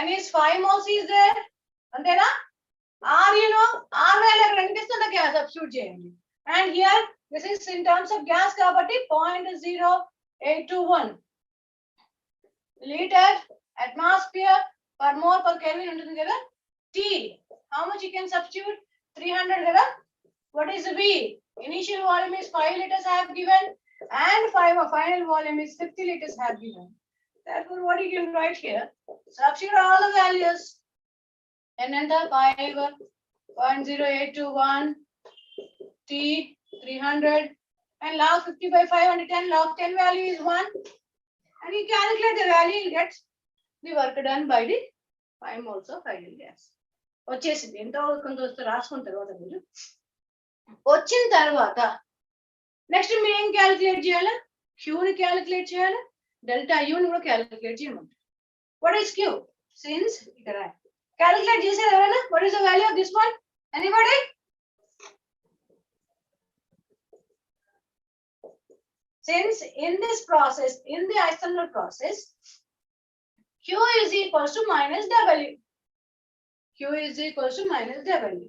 n is 5 moles is there. అంతేనా? r you know r value అక్కడ కనిపిస్తుందా? Gas substitute చేయండి. And here this is in terms of gas కాబట్టి 0.0821 litre atmosphere per mole per Kelvin ఉంటుంది కదా. T how much you can substitute? 300 కదా. What is V? Initial volume is 5 liters I have given and final volume is 50 liters I have given. Therefore what you can write here, substitute all the values. N and the 5.0821 T 300 and log 50 by 510 log 10 value is 1 and you calculate the value, you get the work done by the 5 moles of ideal gas. వచ్చేసింది. ఎంతో కొంత వస్తే రాసుకున్న తర్వాత మీరు వచ్చిన తర్వాత next మీరు ఏం క్యాలిక్యులేట్ చేయాలి? క్యూని క్యాలిక్యులేట్ చేయాలి, డెల్టా యూని కూడా క్యాలిక్యులేట్ చేయమంటారు. What is queue? సిన్స్ ఇక్కడ క్యాలిక్యులేట్ చేసేది ఎవరైనా? What is the value of this one? Anybody? Since in this process, in the isothermal process, Q Q is equals to minus W. Q is equals to minus W.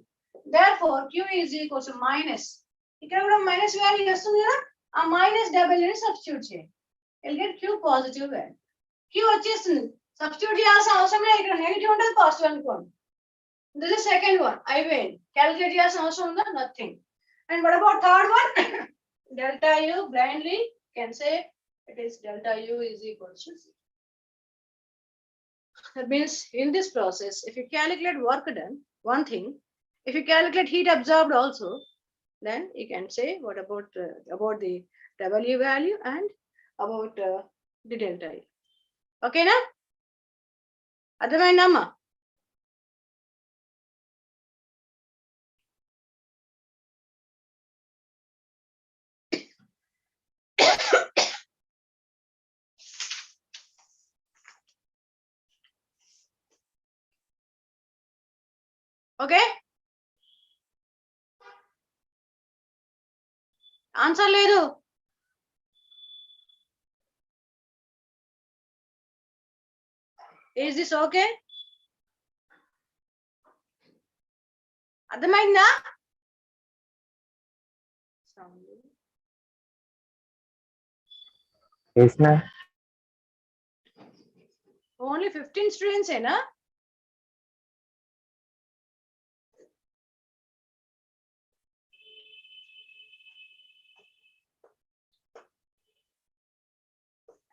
Therefore, Q is equals to minus. ఇక్కడ కూడా minus value వస్తుంది కదా, ఆ minus W ని substitute చేయండి. You'll get Q positive value. Q వచ్చేస్తుంది. Substitute చేయాల్సిన అవసరం లేదు, ఇక్కడ నెగిటివ్ ఉంటుంది పాజిటివ్ అనుకోండి. This is second one. అయిపోయింది. క్యాలిక్యులేట్ చేయాల్సిన అవసరం ఉందా? Nothing. And what about third one? Delta U blindly can say it is delta U is equals to 0. That means in this process, if you calculate work done, one thing, if you calculate heat absorbed also, then you can say what about the W value and about the delta U. Okay, na? అర్థమైందమ్మా? Okay, answer లేదు. Is this okay? అర్థమైందా? Yes, ma'am. Only 15 students ఏనా?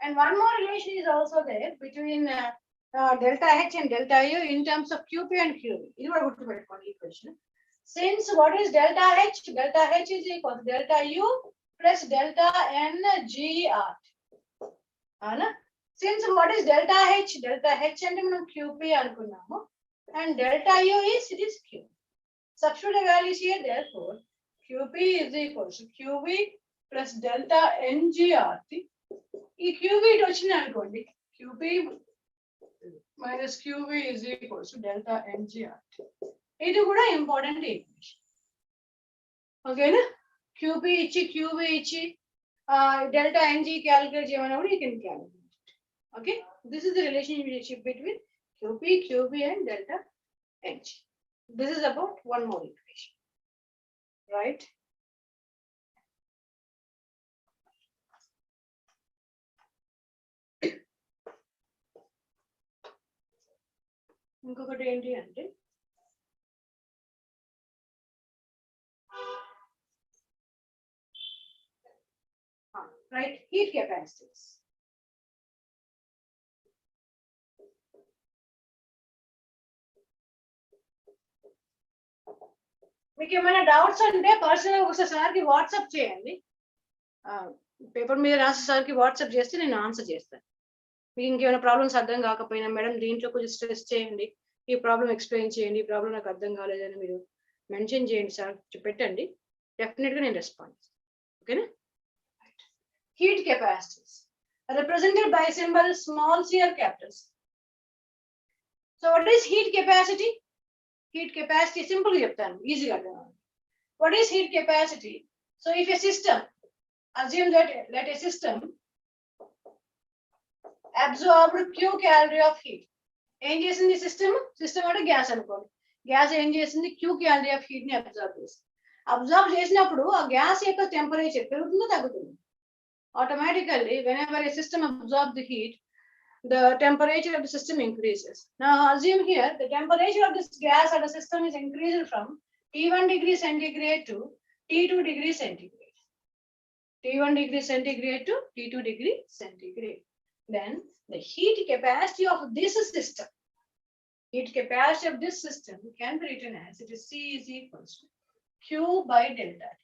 And one more relation is also there between delta H and delta U in terms of QP and QV. ఇది కూడా గుర్తుపెట్టుకోండి equation. Since what is delta H? Delta H is equal to delta U plus delta NGR. అవునా? Since what is delta H? Delta H అంటే మనం QP అనుకున్నాము. And delta U is, it is Q. Substitute the values here, therefore QP is equal to QV plus delta NGRT. ఈ QV ఇటు వచ్చింది అనుకోండి, QP minus QV is equal to delta NGRT. ఇది కూడా important equation. ఓకేనా? QP ఇచ్చి QV ఇచ్చి delta NG calculate చేయమన్నప్పుడు you can calculate. Okay, this is the relationship between QP, QV and delta NG. This is about one more equation, right? ఇంకొకటి ఏంటి అంటే right, heat capacities. మీకు ఏమైనా doubts ఉంటే పర్సనల్ ఒకసారి సార్కి వాట్సాప్ చేయండి. పేపర్ మీద రాసి సార్కి వాట్సాప్ చేస్తే నేను ఆన్సర్ చేస్తాను. మీకు ఇంకేమైనా ప్రాబ్లమ్స్ అర్థం కాకపోయినా, మేడం దీంట్లో కొంచెం స్ట్రెస్ చేయండి, ఈ ప్రాబ్లం ఎక్స్ప్లెయిన్ చేయండి, ఈ ప్రాబ్లం నాకు అర్థం కాలేదని మీరు మెన్షన్ చేయండి సార్, పెట్టండి, డెఫినెట్గా నేను రెస్పాండ్ చేస్తాను. ఓకేనా? Heat capacities represented by symbol small c or capital C. So what is heat capacity? Heat capacity simple గా చెప్తాను, ఈజీగా అర్థం అవ్వాలి. What is heat capacity? So if a system, assume that let a system absorbed Q calorie of heat. ఏం చేసింది system అంటే gas అనుకోండి. Gas ఏం చేసింది? Q calorie of heat ని అబ్జర్వ్ చేసింది. అబ్జర్వ్ చేసినప్పుడు ఆ గ్యాస్ యొక్క టెంపరేచర్ పెరుగుతుందో తగ్గుతుంది? Automatically, whenever a system absorbs the heat, the temperature of the system increases. Now assume here the temperature of this gas or the system is increased from T1 degree centigrade to T2 degree centigrade. T1 degree centigrade to T2 degree centigrade. Then the heat capacity of this system, can be written as it is C is equals to Q by delta T.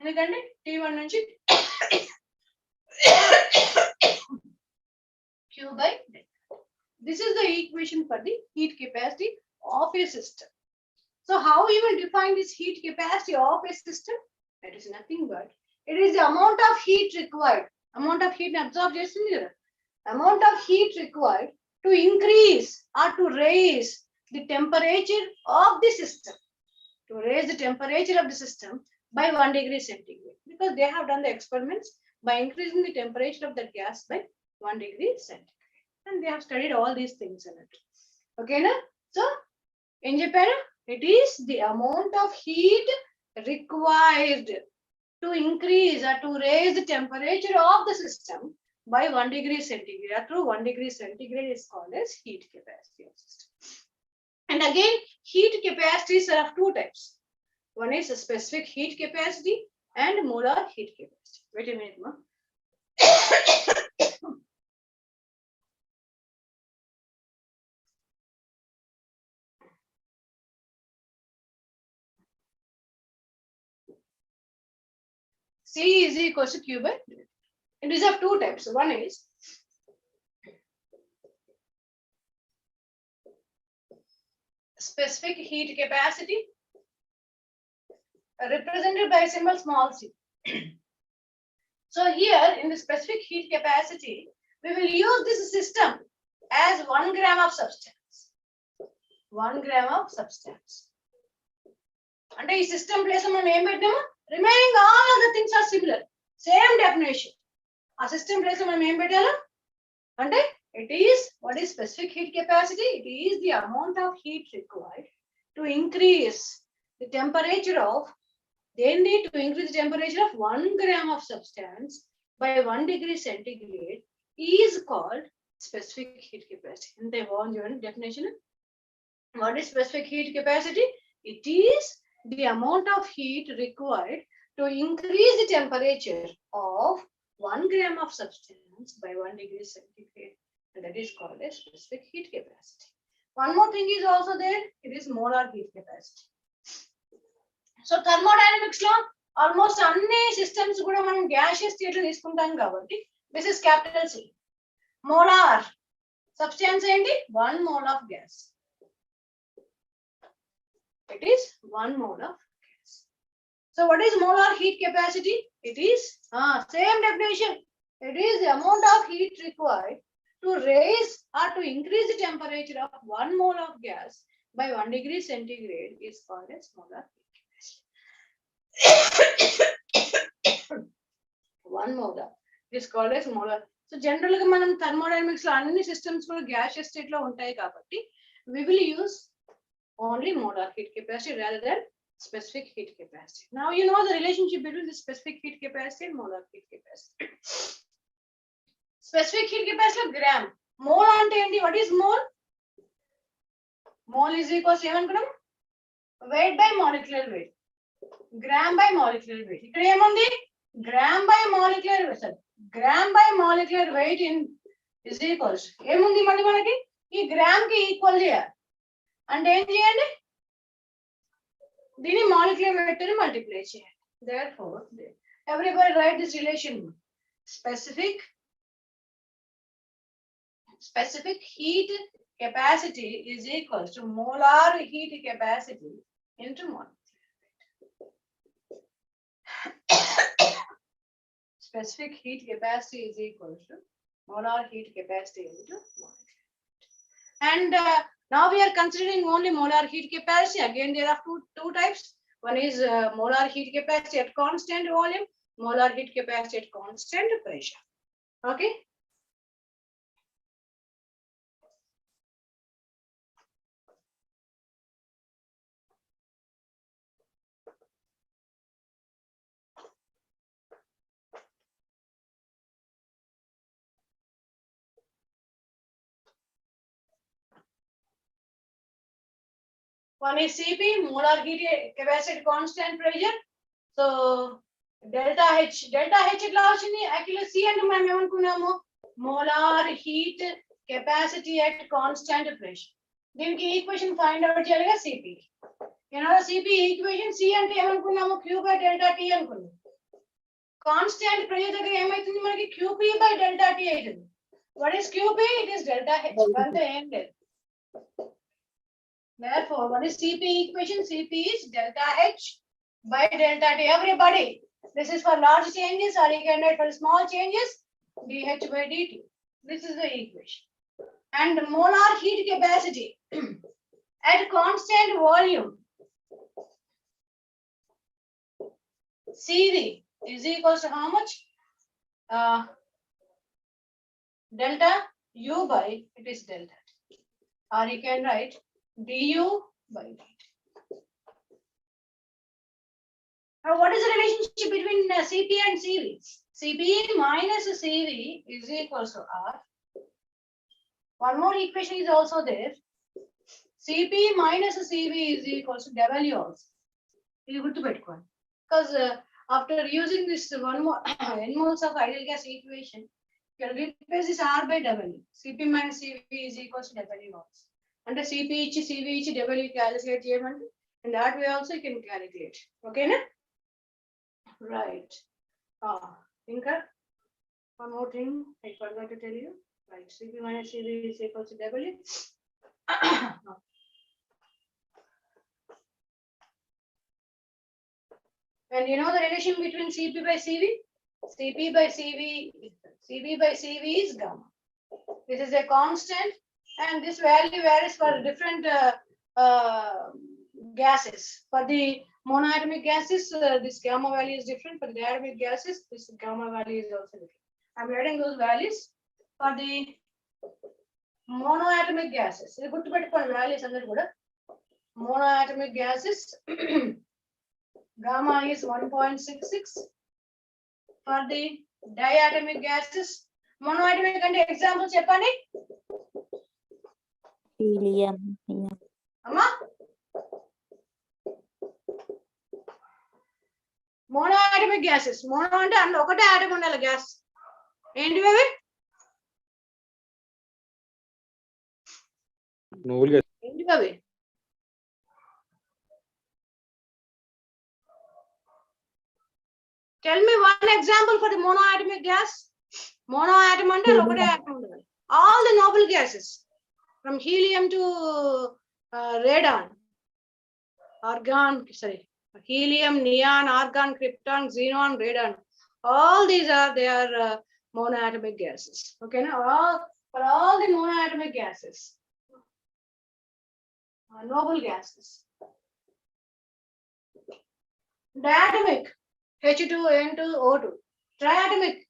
ఎందుకంటే T1 నుంచి Q by delta. This is the equation for the heat capacity of a system. So how we will define this heat capacity of a system? That is nothing but it is the amount of heat required. Amount of heat absorbed చేస్తుంది కదా, amount of heat required to increase or to raise the temperature of the system. To raise the temperature of the system by 1 degree centigrade, because they have done the experiments by increasing the temperature of the gas by 1 degree centigrade. and they have studied all these things in it. Okay, na? So in Japan, it is the amount of heat required to increase or to raise the temperature of the system by 1 degree centigrade. Through 1 degree centigrade is called as heat capacity of system. And again, heat capacities are of two types. One is a specific heat capacity and molar heat capacity. Wait a minute, ma. C is equal to Q by delta. It is of two types. One is specific heat capacity represented by symbol small c. So here in the specific heat capacity, we will use this system as 1 gram of substance. 1 gram of substance. And this system place remaining all other things are similar. Same definition. A system place and it is what is specific heat capacity? It is the amount of heat required to increase the temperature of, they need to increase the temperature of 1 gram of substance by 1 degree centigrade is called specific heat capacity. And they want your definition. What is specific heat capacity? It is the amount of heat required to increase the temperature of 1 gram of substance by 1 degree centigrade. And that is called a specific heat capacity. One more thing is also there. It is molar heat capacity. So thermodynamics law, almost any systems kuda manam gaseous state lo తీసుకుంటాం కాబట్టి this is capital C. Molar substance ఏంటి 1 mole of gas. It is 1 mole of gas. So what is molar heat capacity? It is same definition. It is the amount of heat required to raise or to increase the temperature of 1 mole of gas by 1 degree centigrade is called as molar heat capacity. 1 molar is called as molar. So generally manam thermodynamics lo anni systems kuda gaseous state lo untayi kabatti we will use only molar heat capacity rather than specific heat capacity. Now you know the relationship between the specific heat capacity and molar heat capacity. Specific heat capacity of gram. Mole ante enti? What is mole? Mole is equal to emanunam weight by molecular weight. Gram by molecular weight. Ikkada emundi? Gram by molecular weight. Sorry. Gram by molecular weight in is equal to emundi malli manaki ee gram ki equal cheyali. And ఏం చేయండి? దీని molecular weight ని multiply చేయండి. Therefore, everybody write this relation. Specific heat capacity is equal to molar heat capacity into molecular weight. Specific heat capacity is equal to molar heat capacity into molecular weight. And now we are considering only molar heat capacity. Again, there are two types. One is molar heat capacity at constant volume, molar heat capacity at constant pressure. Okay. One is Cp, molar heat capacity constant pressure. So delta H ఎట్లా వచ్చింది? Actually C అంటే మనం ఏమనుకున్నాము? Molar heat capacity at constant pressure. దీనికి equation find out చేయాలిగా Cp. Cp ఈక్వేషన్ C అంటే ఏమనుకున్నాము? Q by delta T అనుకున్నాము. కాన్స్టాంట్ ప్రెషర్ దగ్గర ఏమైతుంది మనకి? Qp by delta T అవుతుంది. What is Qp? It is delta H. అంతే ఏం లేదు. Therefore, what is Cp equation? Cp is delta H by delta T. Everybody, this is for large changes, or you can write for small changes, dH by dt. This is the equation. And molar heat capacity at constant volume, Cv is equals to how much? Delta u by, it is delta T. Or you can write du by dt. Now, what is the relationship between Cp and Cv? Cp minus Cv is equals to R. One more equation is also there. Cp minus Cv is equals to W also. You good to Bitcoin. Because after using this one more n moles of ideal gas equation, you can replace this R by W. Cp minus Cv is equals to W also. And the Cp each, Cv each, W calculate cheyamandi. And that way also you can calculate. Okay, na? Right. Inka, one more thing I forgot to tell you. Right, Cp minus Cv is equals to W. And you know the relation between Cp by Cv? Cp by Cv is gamma. This is a constant, and this value varies for different gases. For the monoatomic gases, this gamma value is different. For the diatomic gases, this gamma value is also different. I'm writing those values for the monoatomic gases. You put values under monoatomic gases. Gamma is 1.66. For the diatomic gases, monoatomic and example chepandi. Helium. Yeah. Amma? Monoatomic gases. Mono ante andu okate atom undala gas. Enti baby? Noble gas. Enti baby? Tell me one example for the monoatomic gas. Monoatom ante okate atom undala. All the noble gases, from helium to radon, helium, neon, argon, krypton, xenon, radon. All these are monoatomic gases. Okay, now for all the monoatomic gases, noble gases. Diatomic, H2N2O2. Triatomic,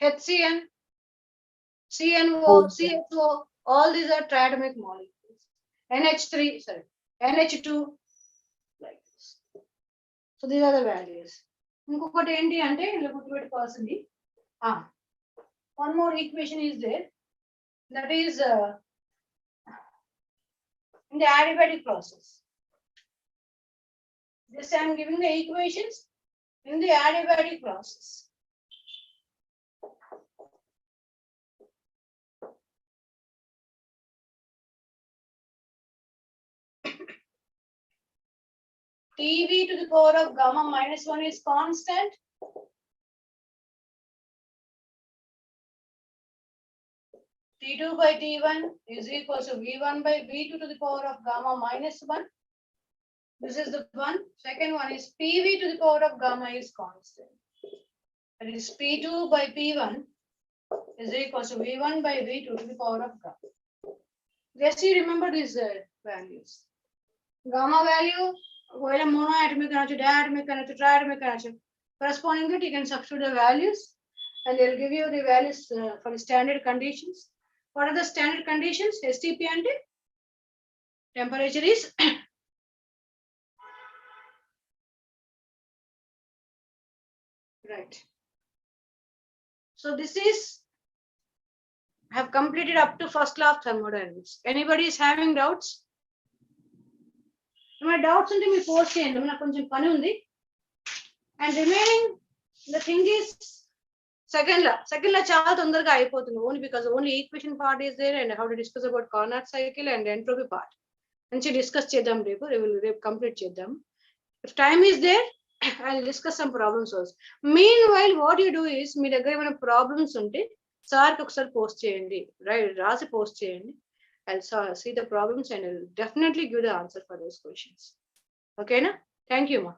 HCN, CNO, CHO. All these are triatomic molecules. NH2, like this. So these are the values. One more equation is there. That is in the adiabatic process. This I am giving the equations in the adiabatic process. Tv to the power of gamma minus 1 is constant. T2 by T1 is equal to V1 by V2 to the power of gamma minus 1. This is the one. Second one is PV to the power of gamma is constant. That is P2 by P1 is equal to V1 by V2 to the power of gamma. Just you remember these values. Gamma value, whether monoatomic, diatomic, triatomic, corresponding to it, you can substitute the values and they'll give you the values for the standard conditions. What are the standard conditions? STP and temperature is right. So this is, I have completed up to first law of thermodynamics. Anybody is having doubts? My doubts until me post and remaining the thing is second law chala tondaraga ayipotundi only because only equation part is there and how to discuss about Carnot cycle and entropy part. And discuss cheddam repo, we will complete cheddam. If time is there, I'll discuss some problems also. Meanwhile, what you do is me దగ్గర ఏమైనా problems ఉంటే సార్కి ఒకసారి post చేయండి, right? రాసి post చేయండి. I'll see the problems and I'll definitely give the answer for those questions. Okay, na? Thank you, ma.